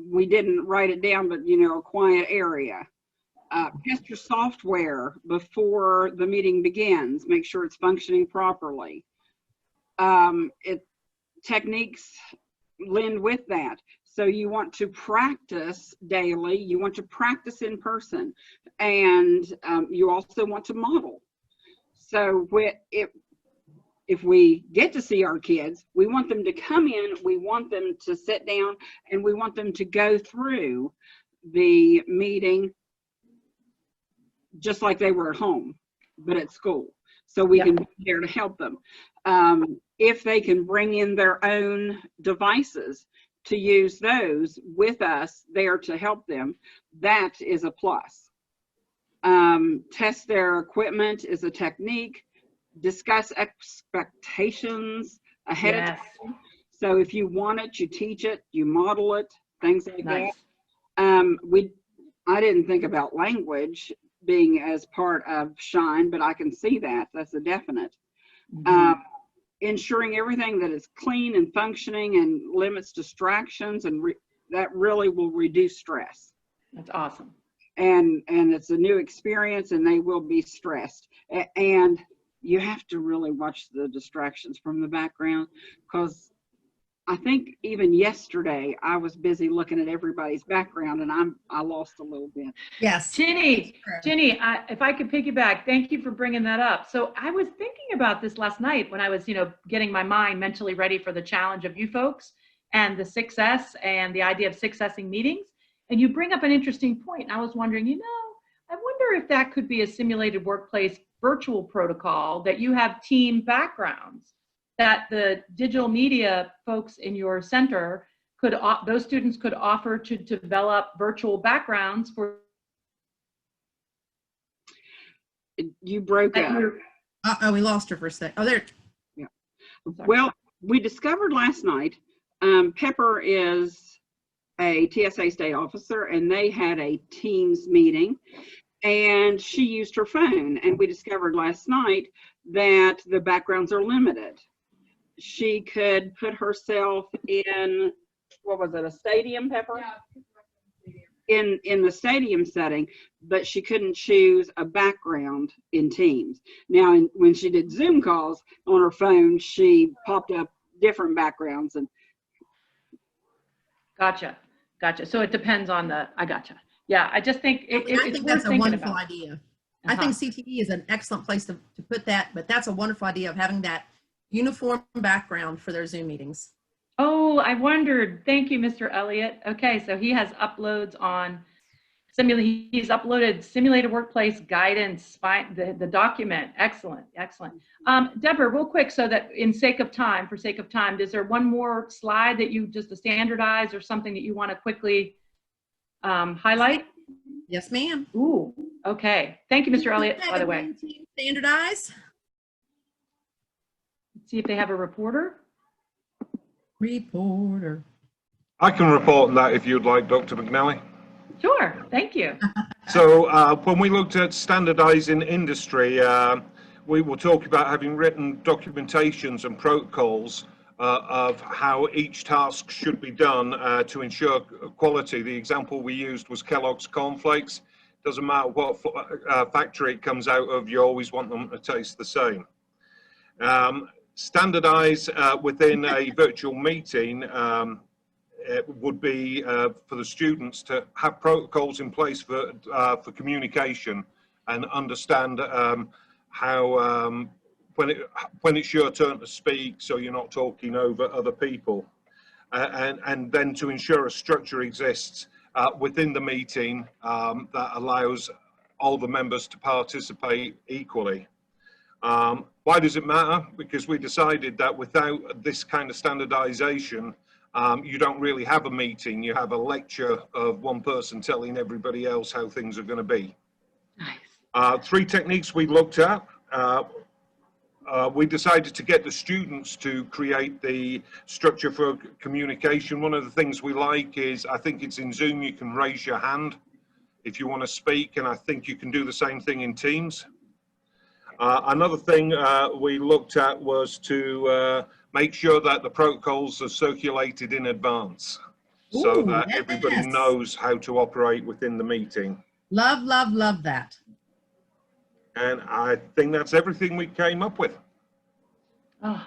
We didn't write it down, but you know, a quiet area. Test your software before the meeting begins. Make sure it's functioning properly. Techniques lend with that. So you want to practice daily. You want to practice in person, and you also want to model. So if we get to see our kids, we want them to come in, we want them to sit down, and we want them to go through the meeting just like they were at home, but at school. So we can be there to help them. If they can bring in their own devices to use those with us there to help them, that is a plus. Test their equipment is a technique. Discuss expectations ahead of time. So if you want it, you teach it, you model it, things like that. I didn't think about language being as part of Shine, but I can see that. That's a definite. Ensuring everything that is clean and functioning and limits distractions, and that really will reduce stress. That's awesome. And it's a new experience, and they will be stressed. And you have to really watch the distractions from the background, because I think even yesterday I was busy looking at everybody's background, and I lost a little bit. Yes. Ginny, if I could piggyback, thank you for bringing that up. So I was thinking about this last night when I was, getting my mind mentally ready for the challenge of you folks and the 6S and the idea of 6S'ing meetings. And you bring up an interesting point. And I was wondering, I wonder if that could be a simulated workplace virtual protocol, that you have team backgrounds, that the digital media folks in your center those students could offer to develop virtual backgrounds for. You broke up. Uh-oh, we lost her for a sec. Oh, there. Yeah. Well, we discovered last night, Pepper is a TSA state officer, and they had a Teams meeting, and she used her phone, and we discovered last night that the backgrounds are limited. She could put herself in, what was it, a stadium, Pepper? Yeah. In the stadium setting, but she couldn't choose a background in Teams. Now, when she did Zoom calls on her phone, she popped up different backgrounds. And Gotcha. So it depends on I gotcha. Yeah, I just think I think that's a wonderful about. idea. I think CTE is an excellent place to put that, but that's a wonderful idea of having that uniform background for their Zoom meetings. Oh, I wondered. Thank you, Mr. Elliott. Okay, so he has uploads on he's uploaded simulated workplace guidance, the document. Excellent. Deborah, real quick, so that for sake of time, is there one more slide that you just to standardize, or something that you want to quickly highlight? Yes, ma'am. Ooh, okay. Thank you, Mr. Elliott, by the way. Standardize. Let's see if they have a reporter. I can report on that if you'd like, Dr. McNally. Sure, thank you. So when we looked at standardizing industry, we were talking about having written documentations and protocols of how each task should be done to ensure quality. The example we used was Kellogg's cornflakes. Doesn't matter what factory it comes out of, you always want them to taste the same. Standardize within a virtual meeting it would be for the students to have protocols in place for communication, and understand how when it's your turn to speak, so you're not talking over other people, and then to ensure a structure exists within the meeting that allows all the members to participate equally. Why does it matter? Because we decided that without this kind of standardization, you don't really have a meeting. You have a lecture of one person telling everybody else how things are going to be. Nice. 3 techniques we looked at. We decided to get the students to create the structure for communication. One of the things we like is, I think it's in Zoom, you can raise your hand if you want to speak, and I think you can do the same thing in Teams. Another thing we looked at was to make sure that the protocols are circulated in advance, so that everybody knows how to operate within the meeting. Love, love, love that. And I think that's everything we came up with. Oh,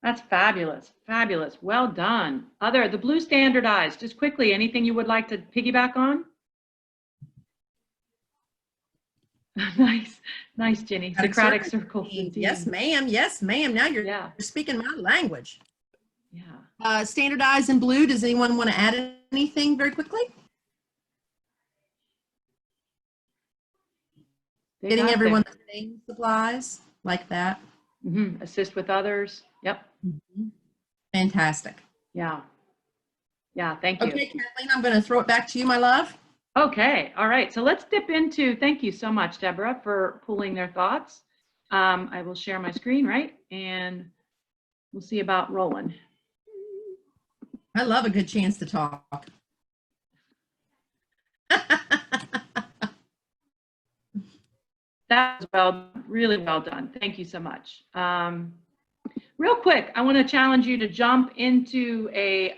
that's fabulous. Fabulous. Well done. The blue standardized, just quickly, anything you would like to piggyback on? Nice. Nice, Ginny. Socratic circle. Yes, ma'am. Yes, ma'am. Now you're speaking my language. Yeah. Standardized in blue. Does anyone want to add anything very quickly? Getting everyone the same supplies like that. Mm-hmm. Assist with others. Yep. Mm-hmm. Fantastic. Yeah. Yeah. Thank you. Okay, Kathleen, I'm going to throw it back to you, my love. Okay. All right. So let's dip into, thank you so much, Deborah, for pulling their thoughts. I will share my screen, right? And we'll see about rolling. I love a good chance to talk. That was really well done. Thank you so much. Real quick, I want to challenge you to jump into a,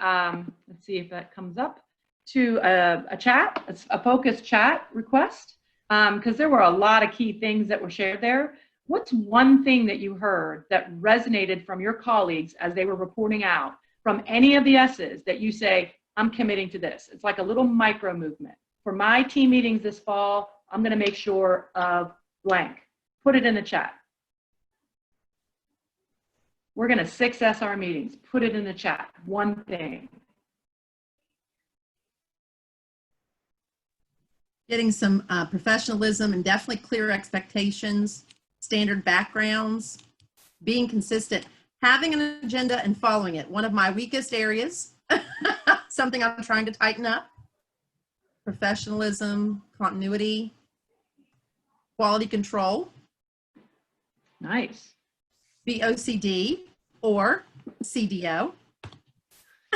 let's see if that comes up, to a chat, a focused chat request, because there were a lot of key things that were shared there. What's one thing that you heard that resonated from your colleagues as they were reporting out from any of the S's that you say, I'm committing to this? It's like a little micro movement. For my team meetings this fall, I'm going to make sure of blank. Put it in the chat. We're going to 6S our meetings. Put it in the chat. One thing. Getting some professionalism and definitely clear expectations, standard backgrounds, being consistent, having an agenda and following it. One of my weakest areas, something I'm trying to tighten up. Professionalism, continuity, quality control. Nice. Be OCD or CDO.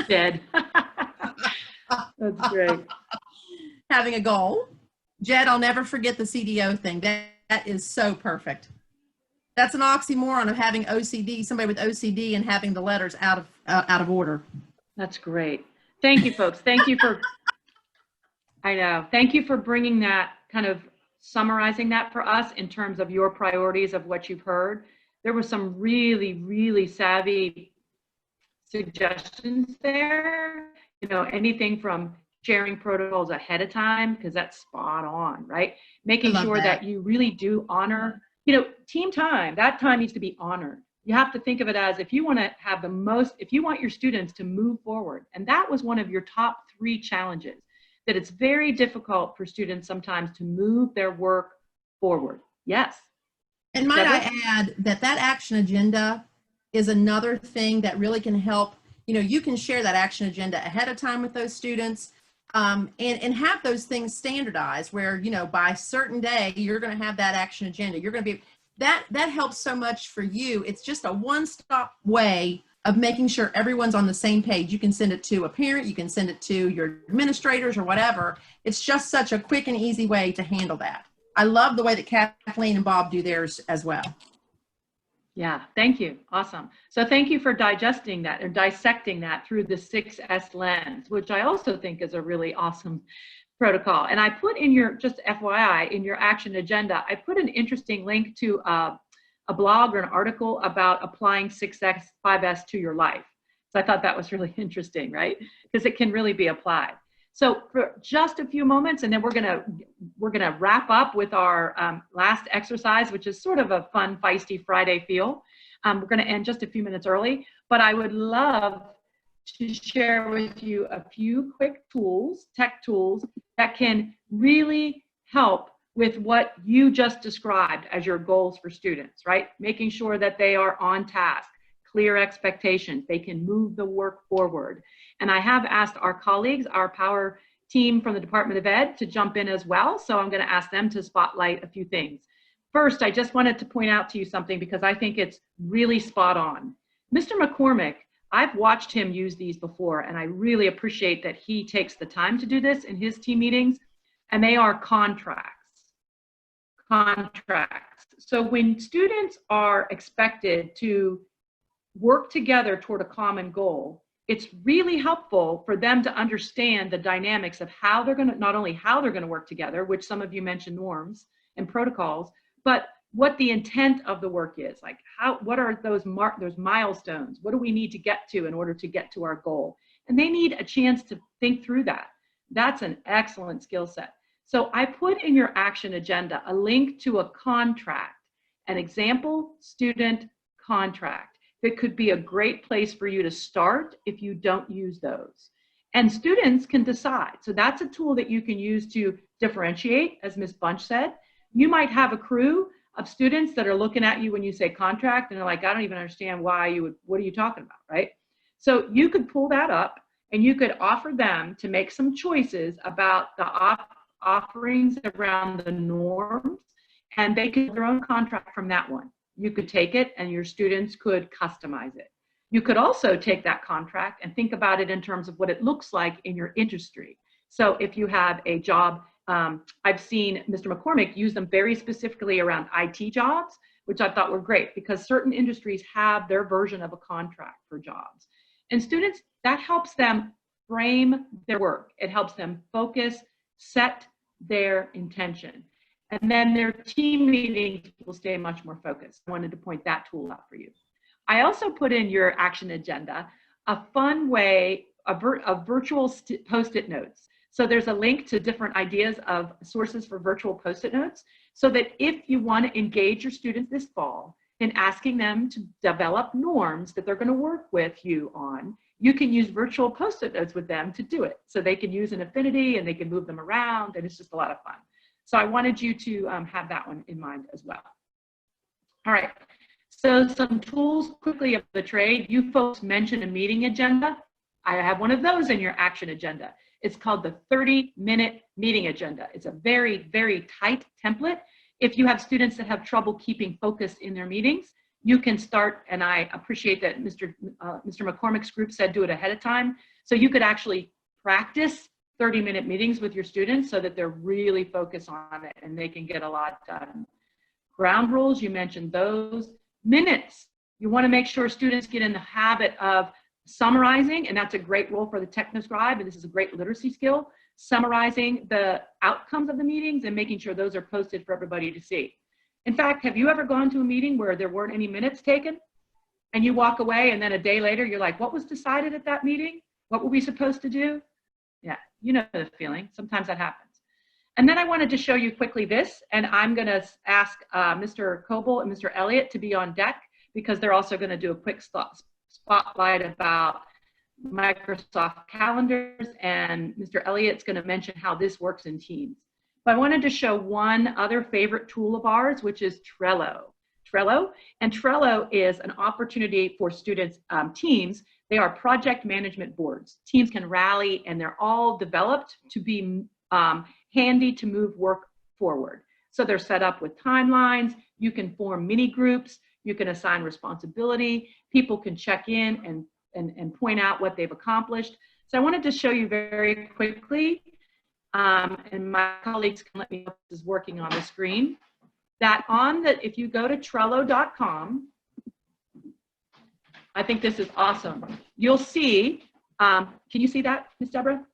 Dead. That's great. Having a goal. Jed, I'll never forget the CDO thing. That is so perfect. That's an oxymoron of having OCD, somebody with OCD, and having the letters out of order. That's great. Thank you, folks. Thank you for, I know. Thank you for bringing that, kind of summarizing that for us in terms of your priorities of what you've heard. There were some really, really savvy suggestions there. You know, anything from sharing protocols ahead of time, because that's spot on, right? Making sure that you really do honor, you know, team time. That time needs to be honored. You have to think of it as, if you want to have the most, if you want your students to move forward, and that was one of your top 3 challenges, that it's very difficult for students sometimes to move their work forward. Yes. And might I add that action agenda is another thing that really can help. You know, you can share that action agenda ahead of time with those students, and have those things standardized where, you know, by a certain day, you're going to have that action agenda. You're going to be, that helps so much for you. It's just a one-stop way of making sure everyone's on the same page. You can send it to a parent, you can send it to your administrators or whatever. It's just such a quick and easy way to handle that. I love the way that Kathleen and Bob do theirs as well. Yeah, thank you. Awesome. So thank you for digesting that or dissecting that through the 6S lens, which I also think is a really awesome protocol. And I put in your, just FYI, in your action agenda, I put an interesting link to a blog or an article about applying 6S, 5S to your life. So I thought that was really interesting, right? Because it can really be applied. So for just a few moments, and then we're gonna wrap up with our last exercise, which is sort of a fun, feisty Friday feel. We're gonna end just a few minutes early, but I would love to share with you a few quick tools, tech tools, that can really help with what you just described as your goals for students, right? Making sure that they are on task, clear expectations, they can move the work forward. And I have asked our colleagues, our power team from the Department of Ed, to jump in as well. So I'm going to ask them to spotlight a few things. First, I just wanted to point out to you something because I think it's really spot on. Mr. McCormick, I've watched him use these before, and I really appreciate that he takes the time to do this in his team meetings, and they are contracts. So when students are expected to work together toward a common goal, it's really helpful for them to understand the dynamics of how they're going to, not only how they're going to work together, which some of you mentioned norms and protocols, but what the intent of the work is. Like what are those milestones? What do we need to get to in order to get to our goal? And they need a chance to think through that. That's an excellent skill set. So I put in your action agenda a link to a contract, an example student contract. That could be a great place for you to start if you don't use those. And students can decide. So that's a tool that you can use to differentiate, as Ms. Bunch said. You might have a crew of students that are looking at you when you say contract and they're like, I don't even understand why you would, what are you talking about, right? So you could pull that up and you could offer them to make some choices about the offerings around the norms, and they could have their own contract from that one. You could take it and your students could customize it. You could also take that contract and think about it in terms of what it looks like in your industry. So if you have a job, I've seen Mr. McCormick use them very specifically around IT jobs, which I thought were great because certain industries have their version of a contract for jobs. And students, that helps them frame their work. It helps them focus, set their intention. And then their team meetings will stay much more focused. I wanted to point that tool out for you. I also put in your action agenda a fun way, a virtual post-it notes. So there's a link to different ideas of sources for virtual post-it notes so that if you want to engage your students this fall in asking them to develop norms that they're going to work with you on, you can use virtual post-it notes with them to do it. So they can use an affinity and they can move them around, and it's just a lot of fun. So I wanted you to have that one in mind as well. All right, so some tools quickly of the trade. You folks mentioned a meeting agenda. I have one of those in your action agenda. It's called the 30-minute meeting agenda. It's a very, very tight template. If you have students that have trouble keeping focus in their meetings, you can start, and I appreciate that Mr. McCormick's group said do it ahead of time. So you could actually practice 30-minute meetings with your students so that they're really focused on it and they can get a lot done. Ground rules, you mentioned those. Minutes, you want to make sure students get in the habit of summarizing, and that's a great role for the technoscribe, and this is a great literacy skill, summarizing the outcomes of the meetings and making sure those are posted for everybody to see. In fact, have you ever gone to a meeting where there weren't any minutes taken and you walk away and then a day later you're like, what was decided at that meeting? What were we supposed to do? Yeah, you know the feeling. Sometimes that happens. And then I wanted to show you quickly this, and I'm going to ask Mr. Coble and Mr. Elliott to be on deck because they're also going to do a quick spotlight about Microsoft calendars, and Mr. Elliott's going to mention how this works in Teams. But I wanted to show one other favorite tool of ours, which is Trello. And Trello is an opportunity for students, teams. They are project management boards. Teams can rally, and they're all developed to be handy to move work forward. So they're set up with timelines. You can form mini groups. You can assign responsibility. People can check in and point out what they've accomplished. So I wanted to show you very quickly, and my colleagues can let me know if this is working on the screen, that if you go to Trello.com, I think this is awesome. You'll see, can you see that, Ms. Deborah?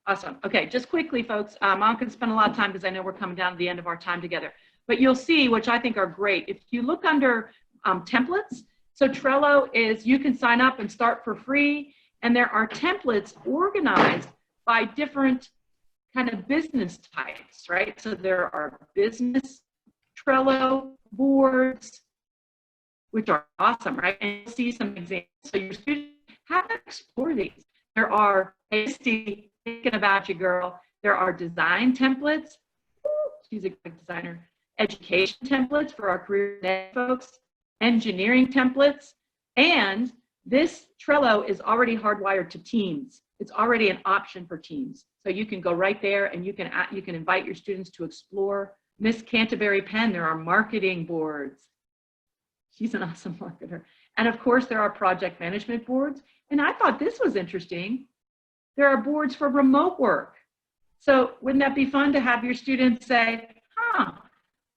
Awesome. Okay, just quickly, folks, I'm not going to spend a lot of time because I know we're coming down to the end of our time together. But you'll see, which I think are great, if you look under templates, so Trello is, you can sign up and start for free, and there are templates organized by different kind of business types, right? So there are business Trello boards, which are awesome, right? And you'll see some examples. So your students have to explore these. There are, hey, Steve, thinking about you, girl. There are design templates. She's a good designer. Education templates for our career folks, engineering templates, and this Trello is already hardwired to Teams. It's already an option for Teams. So you can go right there and you can invite your students to explore. Miss Canterbury Penn, there are marketing boards. She's an awesome marketer. And of course, there are project management boards. And I thought this was interesting. There are boards for remote work. So wouldn't that be fun to have your students say,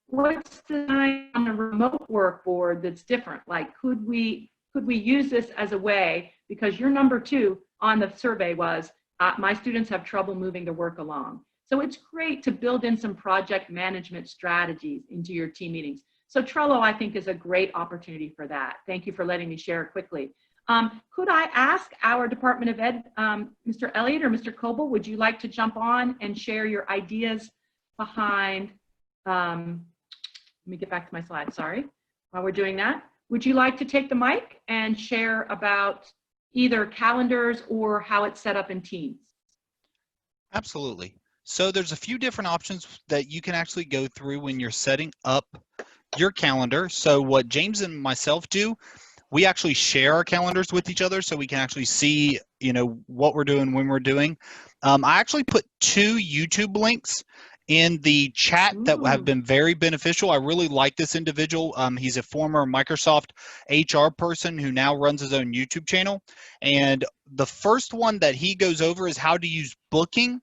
what's designed on a remote work board that's different? Like, could we use this as a way because your number 2 on the survey was, my students have trouble moving their work along. So it's great to build in some project management strategies into your team meetings. So Trello, I think, is a great opportunity for that. Thank you for letting me share quickly. Could I ask our Department of Ed, Mr. Elliott or Mr. Coble, would you like to jump on and share your ideas behind, let me get back to my slide, sorry. While we're doing that, would you like to take the mic and share about either calendars or how it's set up in Teams? Absolutely. So there's a few different options that you can actually go through when you're setting up your calendar. So what James and myself do, we actually share our calendars with each other so we can actually see, what we're doing when we're doing. I actually put 2 YouTube links in the chat that have been very beneficial. I really like this individual. He's a former Microsoft HR person who now runs his own YouTube channel. And the first one that he goes over is how to use Booking.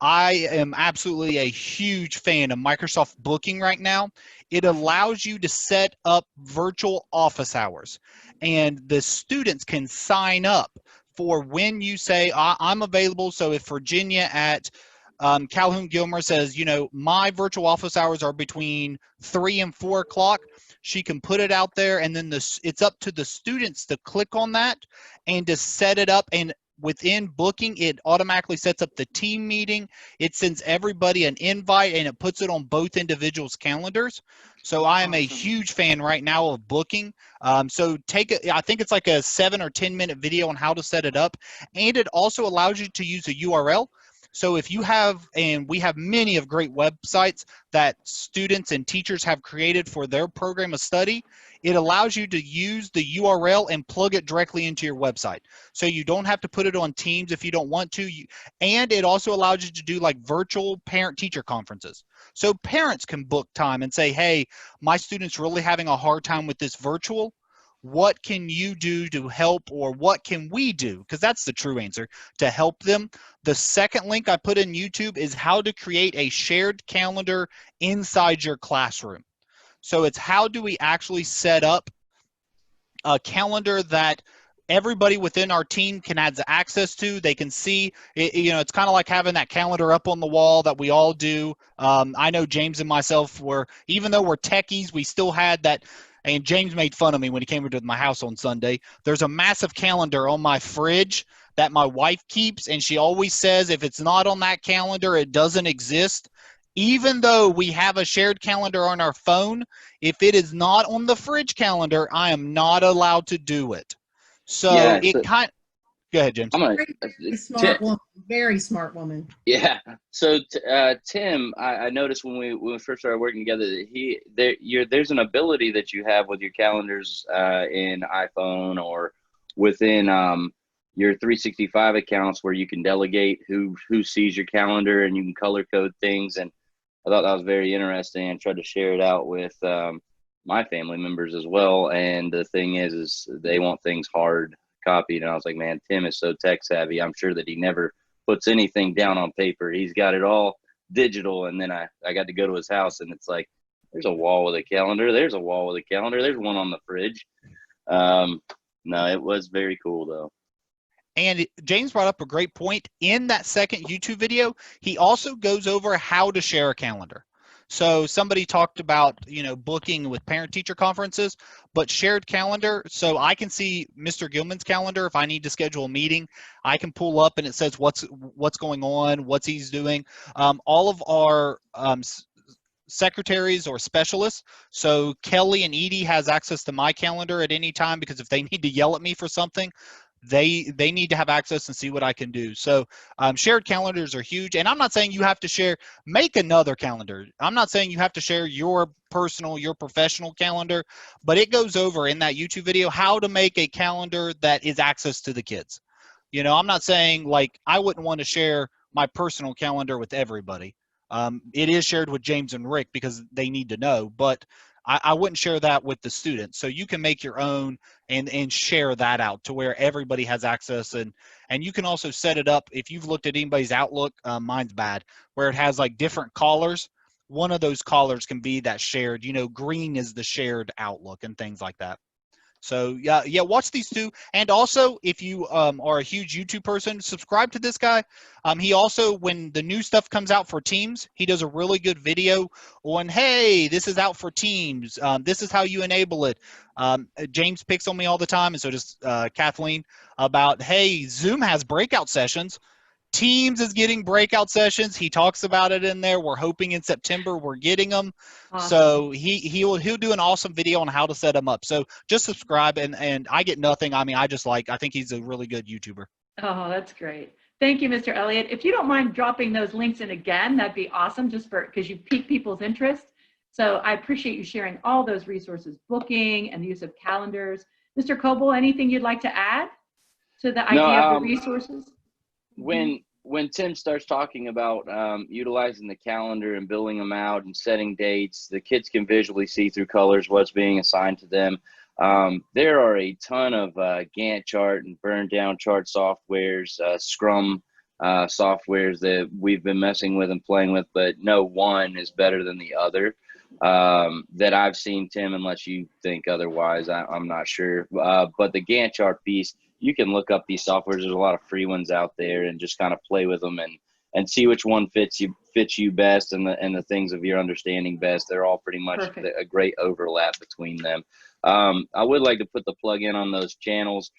I am absolutely a huge fan of Microsoft Booking right now. It allows you to set up virtual office hours, and the students can sign up for when you say, I'm available. So if Virginia at Calhoun Gilmer says, my virtual office hours are between 3 and 4 o'clock, she can put it out there, and then it's up to the students to click on that and to set it up. And within Booking, it automatically sets up the team meeting. It sends everybody an invite, and it puts it on both individuals' calendars. So I am a huge fan right now of Booking. So I think it's like a 7 or 10 minute video on how to set it up. And it also allows you to use a URL. So if you have, and we have many of great websites that students and teachers have created for their program of study, it allows you to use the URL and plug it directly into your website. So you don't have to put it on Teams if you don't want to. And it also allows you to do like virtual parent-teacher conferences. So parents can book time and say, hey, my student's really having a hard time with this virtual. What can you do to help, or what can we do? Because that's the true answer, to help them. The second link I put in YouTube is how to create a shared calendar inside your classroom. So it's how do we actually set up a calendar that everybody within our team can have access to. They can see, it's kind of like having that calendar up on the wall that we all do. I know James and myself even though we're techies, we still had that. And James made fun of me when he came into my house on Sunday. There's a massive calendar on my fridge that my wife keeps, and she always says if it's not on that calendar, it doesn't exist. Even though we have a shared calendar on our phone, if it is not on the fridge calendar, I am not allowed to do it. So Yeah, go ahead, James. Very smart woman. Very smart woman. Yeah. So Tim, I noticed when we first started working together, there's an ability that you have with your calendars in iPhone or within your 365 accounts where you can delegate who sees your calendar, and you can color code things. And I thought that was very interesting, and tried to share it out with my family members as well. And the thing is they want things hard copied, and I was like, man, Tim is so tech savvy. I'm sure that he never puts anything down on paper. He's got it all digital. And then I got to go to his house, and it's like, there's a wall with a calendar. There's a wall with a calendar. There's one on the fridge. No, it was very cool though. And James brought up a great point. In that second YouTube video, he also goes over how to share a calendar. So somebody talked about, booking with parent-teacher conferences, but shared calendar. So I can see Mr. Gilman's calendar. If I need to schedule a meeting, I can pull up and it says what's going on, what he's doing. All of our secretaries or specialists. So Kelly and Edie has access to my calendar at any time, because if they need to yell at me for something, they need to have access and see what I can do. So shared calendars are huge. And I'm not saying you have to make another calendar. I'm not saying you have to share your professional calendar, but it goes over in that YouTube video how to make a calendar that is access to the kids. I'm not saying like I wouldn't want to share my personal calendar with everybody. It is shared with James and Rick because they need to know, but I wouldn't share that with the students. So you can make your own and share that out to where everybody has access. And you can also set it up. If you've looked at anybody's Outlook, mine's bad, where it has like different colors. One of those colors can be that shared, green is the shared Outlook and things like that. So yeah, watch these two. And also, if you are a huge YouTube person, subscribe to this guy. He also, when the new stuff comes out for Teams, he does a really good video on, hey, this is out for Teams. This is how you enable it. James picks on me all the time, and so does Kathleen, about, hey, Zoom has breakout sessions. Teams is getting breakout sessions. He talks about it in there. We're hoping in September we're getting them. Awesome. So he'll do an awesome video on how to set them up. So just subscribe, and I get nothing. I mean, I think he's a really good YouTuber. Oh, that's great. Thank you, Mr. Elliott. If you don't mind dropping those links in again, that'd be awesome, just because you pique people's interest. So I appreciate you sharing all those resources, booking and the use of calendars. Mr. Coble, anything you'd like to add to the idea of the resources? When Tim starts talking about utilizing the calendar and billing them out and setting dates, the kids can visually see through colors what's being assigned to them. There are a ton of Gantt chart and burn down chart softwares, Scrum softwares that we've been messing with and playing with, but no one is better than the other that I've seen, Tim, unless you think otherwise. I'm not sure. But the Gantt chart piece, you can look up these softwares. There's a lot of free ones out there, and just kind of play with them and see which one fits you best, and the things of your understanding best. They're all pretty much a great overlap between them. I would like to put the plug in on those channels.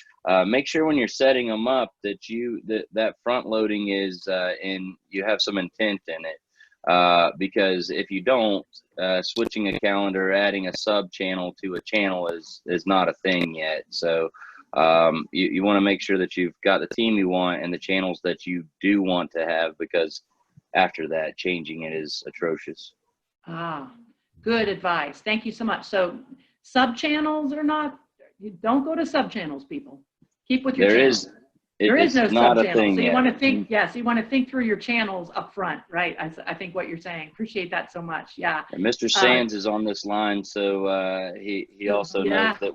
Make sure when you're setting them up that that front loading is and you have some intent in it, because if you don't, switching a calendar, adding a sub channel to a channel is not a thing yet. So you want to make sure that you've got the team you want and the channels that you do want to have, because after that, changing it is atrocious. Ah, good advice. Thank you so much. So sub channels or not, you don't go to sub channels, people. Keep with your channels. There is no sub channel. So you want to think, yes, you want to think through your channels up front, right? I think what you're saying. Appreciate that so much. Yeah. And Mr. Sands is on this line, so he also knows that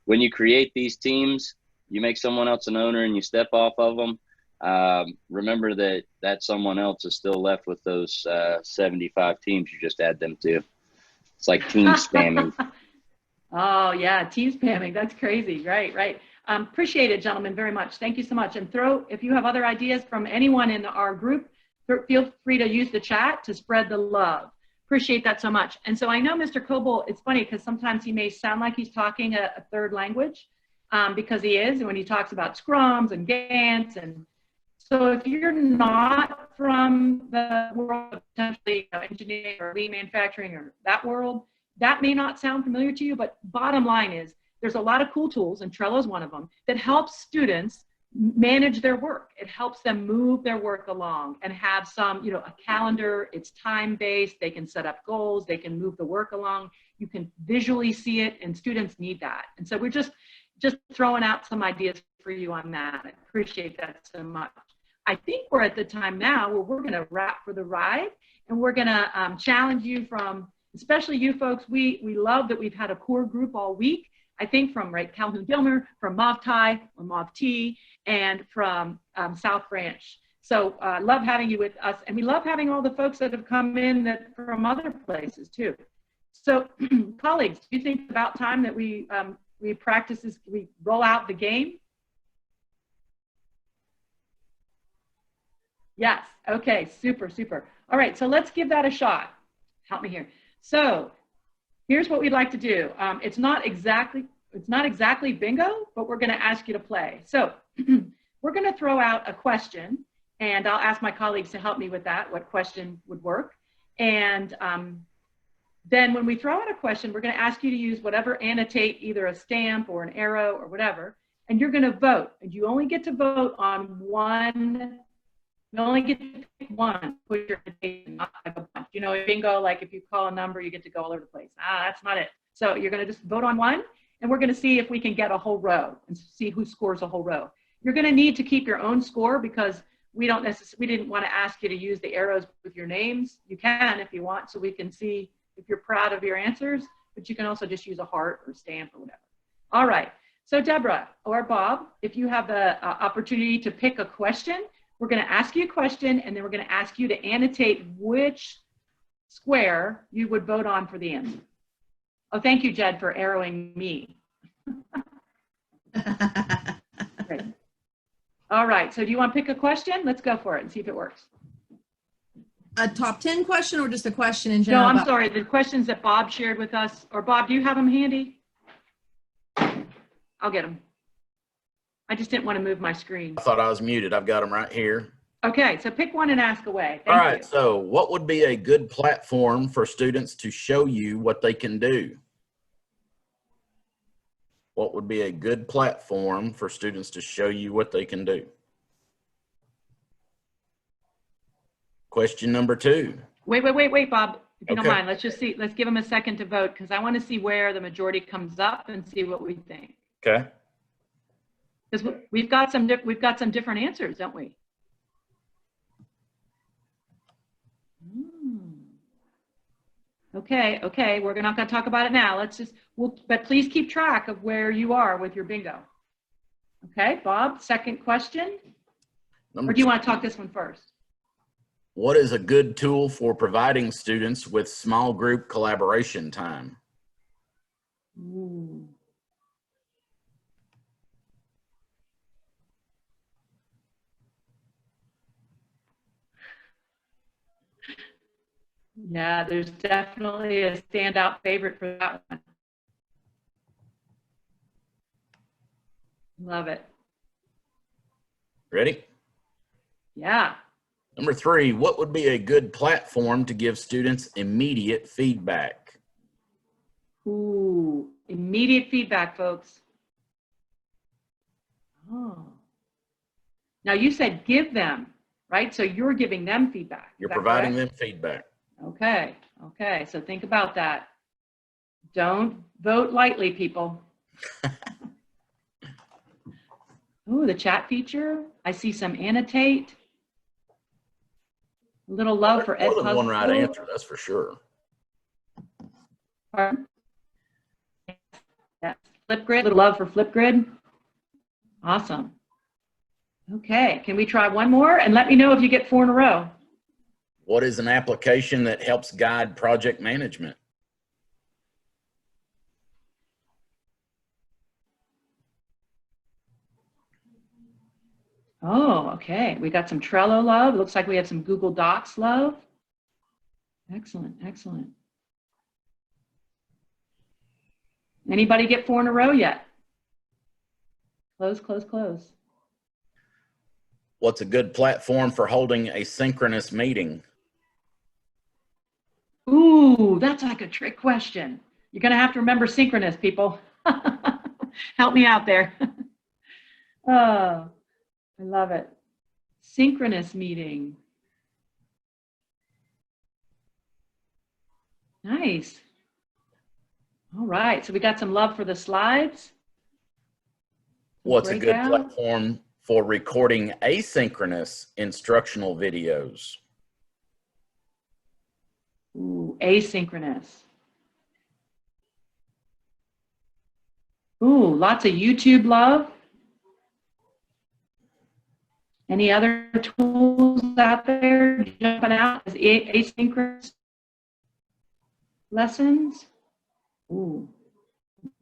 when you create these teams, you make someone else an owner and you step off of them. Remember that someone else is still left with those 75 teams you just add them to. It's like team spamming. Oh yeah, team spamming. That's crazy. Right. Appreciate it, gentlemen, very much. Thank you so much. And if you have other ideas from anyone in our group, feel free to use the chat to spread the love. Appreciate that so much. And so I know Mr. Coble, it's funny because sometimes he may sound like he's talking a third language because he is, and when he talks about scrums and Gants. And so if you're not from the world of potentially engineering or lean manufacturing or that world, that may not sound familiar to you, but bottom line is there's a lot of cool tools, and Trello is one of them, that helps students manage their work. It helps them move their work along and have some, a calendar. It's time-based. They can set up goals. They can move the work along. You can visually see it, and students need that. And so we're just throwing out some ideas for you on that. I appreciate that so much. I think we're at the time now where we're going to wrap for the ride, and we're going to challenge you from, especially you folks. We love that we've had a core group all week. I think from Calhoun Gilmer, from MovTI or MovT, and from South Branch. So love having you with us, and we love having all the folks that have come in from other places too. So colleagues, do you think it's about time that we practice this, we roll out the game? Yes, okay, super. All right, so let's give that a shot. Help me here. So here's what we'd like to do. It's not exactly bingo, but we're going to ask you to play. So we're going to throw out a question, and I'll ask my colleagues to help me with that, what question would work. And then when we throw out a question, we're going to ask you to use whatever annotate, either a stamp or an arrow or whatever, and you're going to vote. And you only get to vote on one. You only get to pick one, put your annotation, not like a bunch. Bingo, like if you call a number, you get to go all over the place. That's not it. So you're going to just vote on one, and we're going to see if we can get a whole row and see who scores a whole row. You're going to need to keep your own score because we didn't want to ask you to use the arrows with your names. You can if you want, so we can see if you're proud of your answers, but you can also just use a heart or stamp or whatever. All right. So Deborah or Bob, if you have the opportunity to pick a question, we're going to ask you a question, and then we're going to ask you to annotate which square you would vote on for the answer. Oh, thank you, Jed, for arrowing me. Great. All right, so do you want to pick a question? Let's go for it and see if it works. A top 10 question or just a question in No, general? I'm sorry, the questions that Bob shared with us, or Bob, do you have them handy? I'll get them. I just didn't want to move my screen. I thought I was muted. I've got them right here. Okay, so pick one and ask away. All Thank right, you. so what would be a good platform for students to show you what they can do? What would be a good platform for students to show you what they can do? Question number 2. Wait, Bob, if you don't Okay. mind, let's just see, let's give them a second to vote because I want to see where the majority comes up and see what we think. Okay. Because we've got some different answers, don't we? Okay, we're not going to talk about it now. Let's just, but please keep track of where you are with your bingo. Okay, Bob, second question. Or do you want to talk this one first? What is a good tool for providing students with small group collaboration time? Ooh. Yeah, there's definitely a standout favorite for that one. Love it. Ready? Yeah. Number 3, what would be a good platform to give students immediate feedback? Ooh, immediate feedback, folks. Oh. Now you said give them, right? So you're giving them feedback. You're providing them feedback. Okay, so think about that. Don't vote lightly, people. Ooh, the chat feature. I see some annotate. A little love for Ed More than one Puzzle. right answer, that's for sure. Pardon? That's Flipgrid, a little love for Flipgrid. Awesome. Okay, can we try one more? And let me know if you get 4 in a row. What is an application that helps guide project management? Oh, okay. We got some Trello love. Looks like we have some Google Docs love. Excellent. Anybody get 4 in a row yet? Close. What's a good platform for holding a synchronous meeting? Ooh, that's like a trick question. You're going to have to remember synchronous, people. Help me out there. Oh, I love it. Synchronous meeting. Nice. All right, so we got some love for the slides. What's a good Breakout. platform for recording asynchronous instructional videos? Ooh, asynchronous. Ooh, lots of YouTube love. Any other tools out there jumping out as asynchronous lessons? Ooh,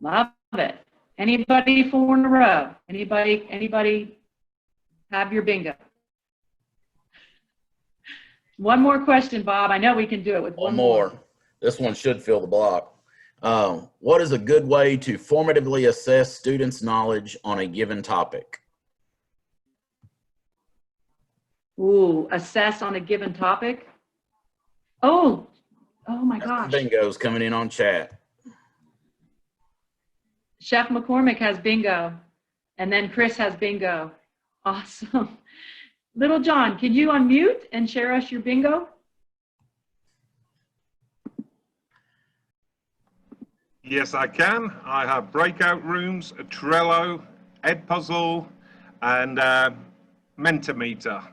love it. Anybody 4 in a row? Anybody have your bingo? One more question, Bob. I know we can do it with One more. This one should fill the block. What is a good way to formatively assess students' knowledge on a given topic? Ooh, assess on a given topic. Oh my gosh. Bingo's coming in on chat. Chef McCormick has bingo, and then Chris has bingo. Awesome. Little John, can you unmute and share us your bingo? Yes, I can. I have breakout rooms, a Trello, Ed Puzzle, and Mentimeter.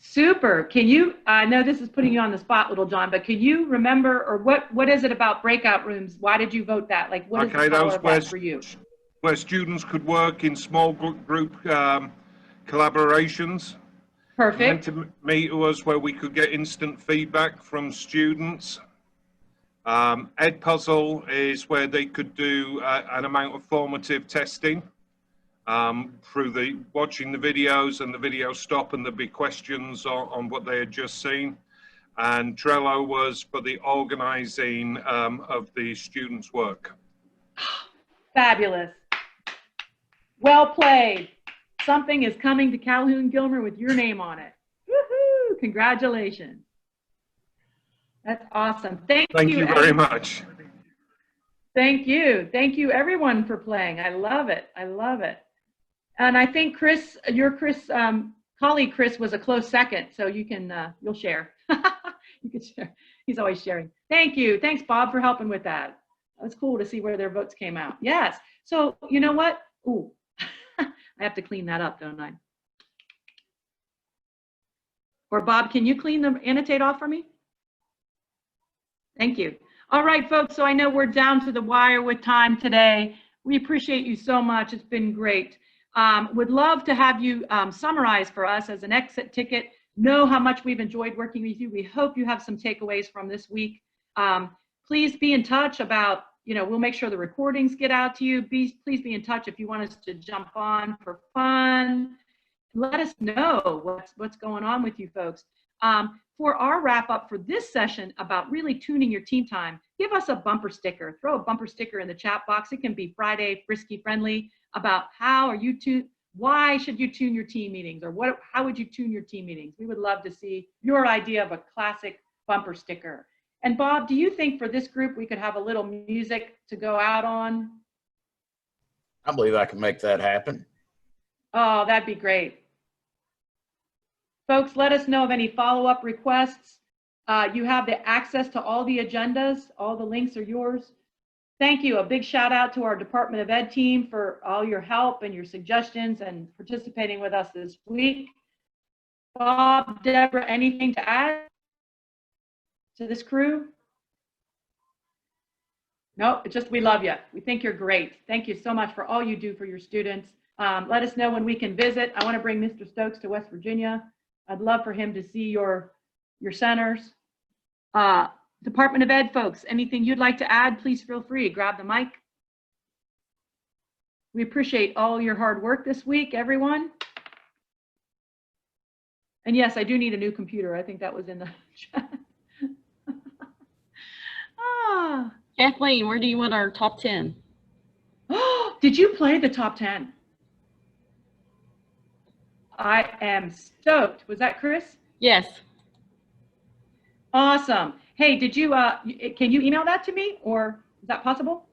Super. Can you, I know this is putting you on the spot, Little John, but can you remember, or what is it about breakout rooms? Why did you vote that? Like, what is the power of that for you? Where students could work in small group collaborations. Perfect. Mentimeter was where we could get instant feedback from students. Ed Puzzle is where they could do an amount of formative testing through the watching the videos, and the video stop and there'd be questions on what they had just seen. And Trello was for the organizing of the students' work. Fabulous. Well played. Something is coming to Calhoun-Gilmer with your name on it. Woohoo! Congratulations. That's awesome. Thank you very much. Thank you. Thank you everyone for playing. I love it. I love it. And I think Chris, your colleague Chris was a close second, so you can, you'll share. You can share. He's always sharing. Thank you. Thanks, Bob, for helping with that. That was cool to see where their votes came out. Yes. So you know what? Ooh, I have to clean that up, don't I? Or Bob, can you clean the annotate off for me? Thank you. All right, folks. So I know we're down to the wire with time today. We appreciate you so much. It's been great. Would love to have you summarize for us as an exit ticket. Know how much we've enjoyed working with you. We hope you have some takeaways from this week. Please be in touch about, we'll make sure the recordings get out to you. Please be in touch if you want us to jump on for fun. Let us know what's going on with you folks. For our wrap up for this session about really tuning your team time, give us a bumper sticker. Throw a bumper sticker in the chat box. It can be Friday Frisky Friendly about why should you tune your team meetings, or how would you tune your team meetings? We would love to see your idea of a classic bumper sticker. And Bob, do you think for this group we could have a little music to go out on? I believe I can make that happen. Oh, that'd be great. Folks, let us know of any follow-up requests. You have the access to all the agendas. All the links are yours. Thank you. A big shout out to our Department of Ed team for all your help and your suggestions and participating with us this week. Bob, Deborah, anything to add to this crew? No, it's just we love you. We think you're great. Thank you so much for all you do for your students. Let us know when we can visit. I want to bring Mr. Stokes to West Virginia. I'd love for him to see your centers. Department of Ed folks, anything you'd like to add, please feel free. Grab the mic. We appreciate all your hard work this week, everyone. And yes, I do need a new computer. I think that was in the chat. Kathleen, where do you want our top 10? Did you play the top 10? I am stoked. Was that Chris? Yes. Awesome. Hey, did you, can you email that to me, or is that possible?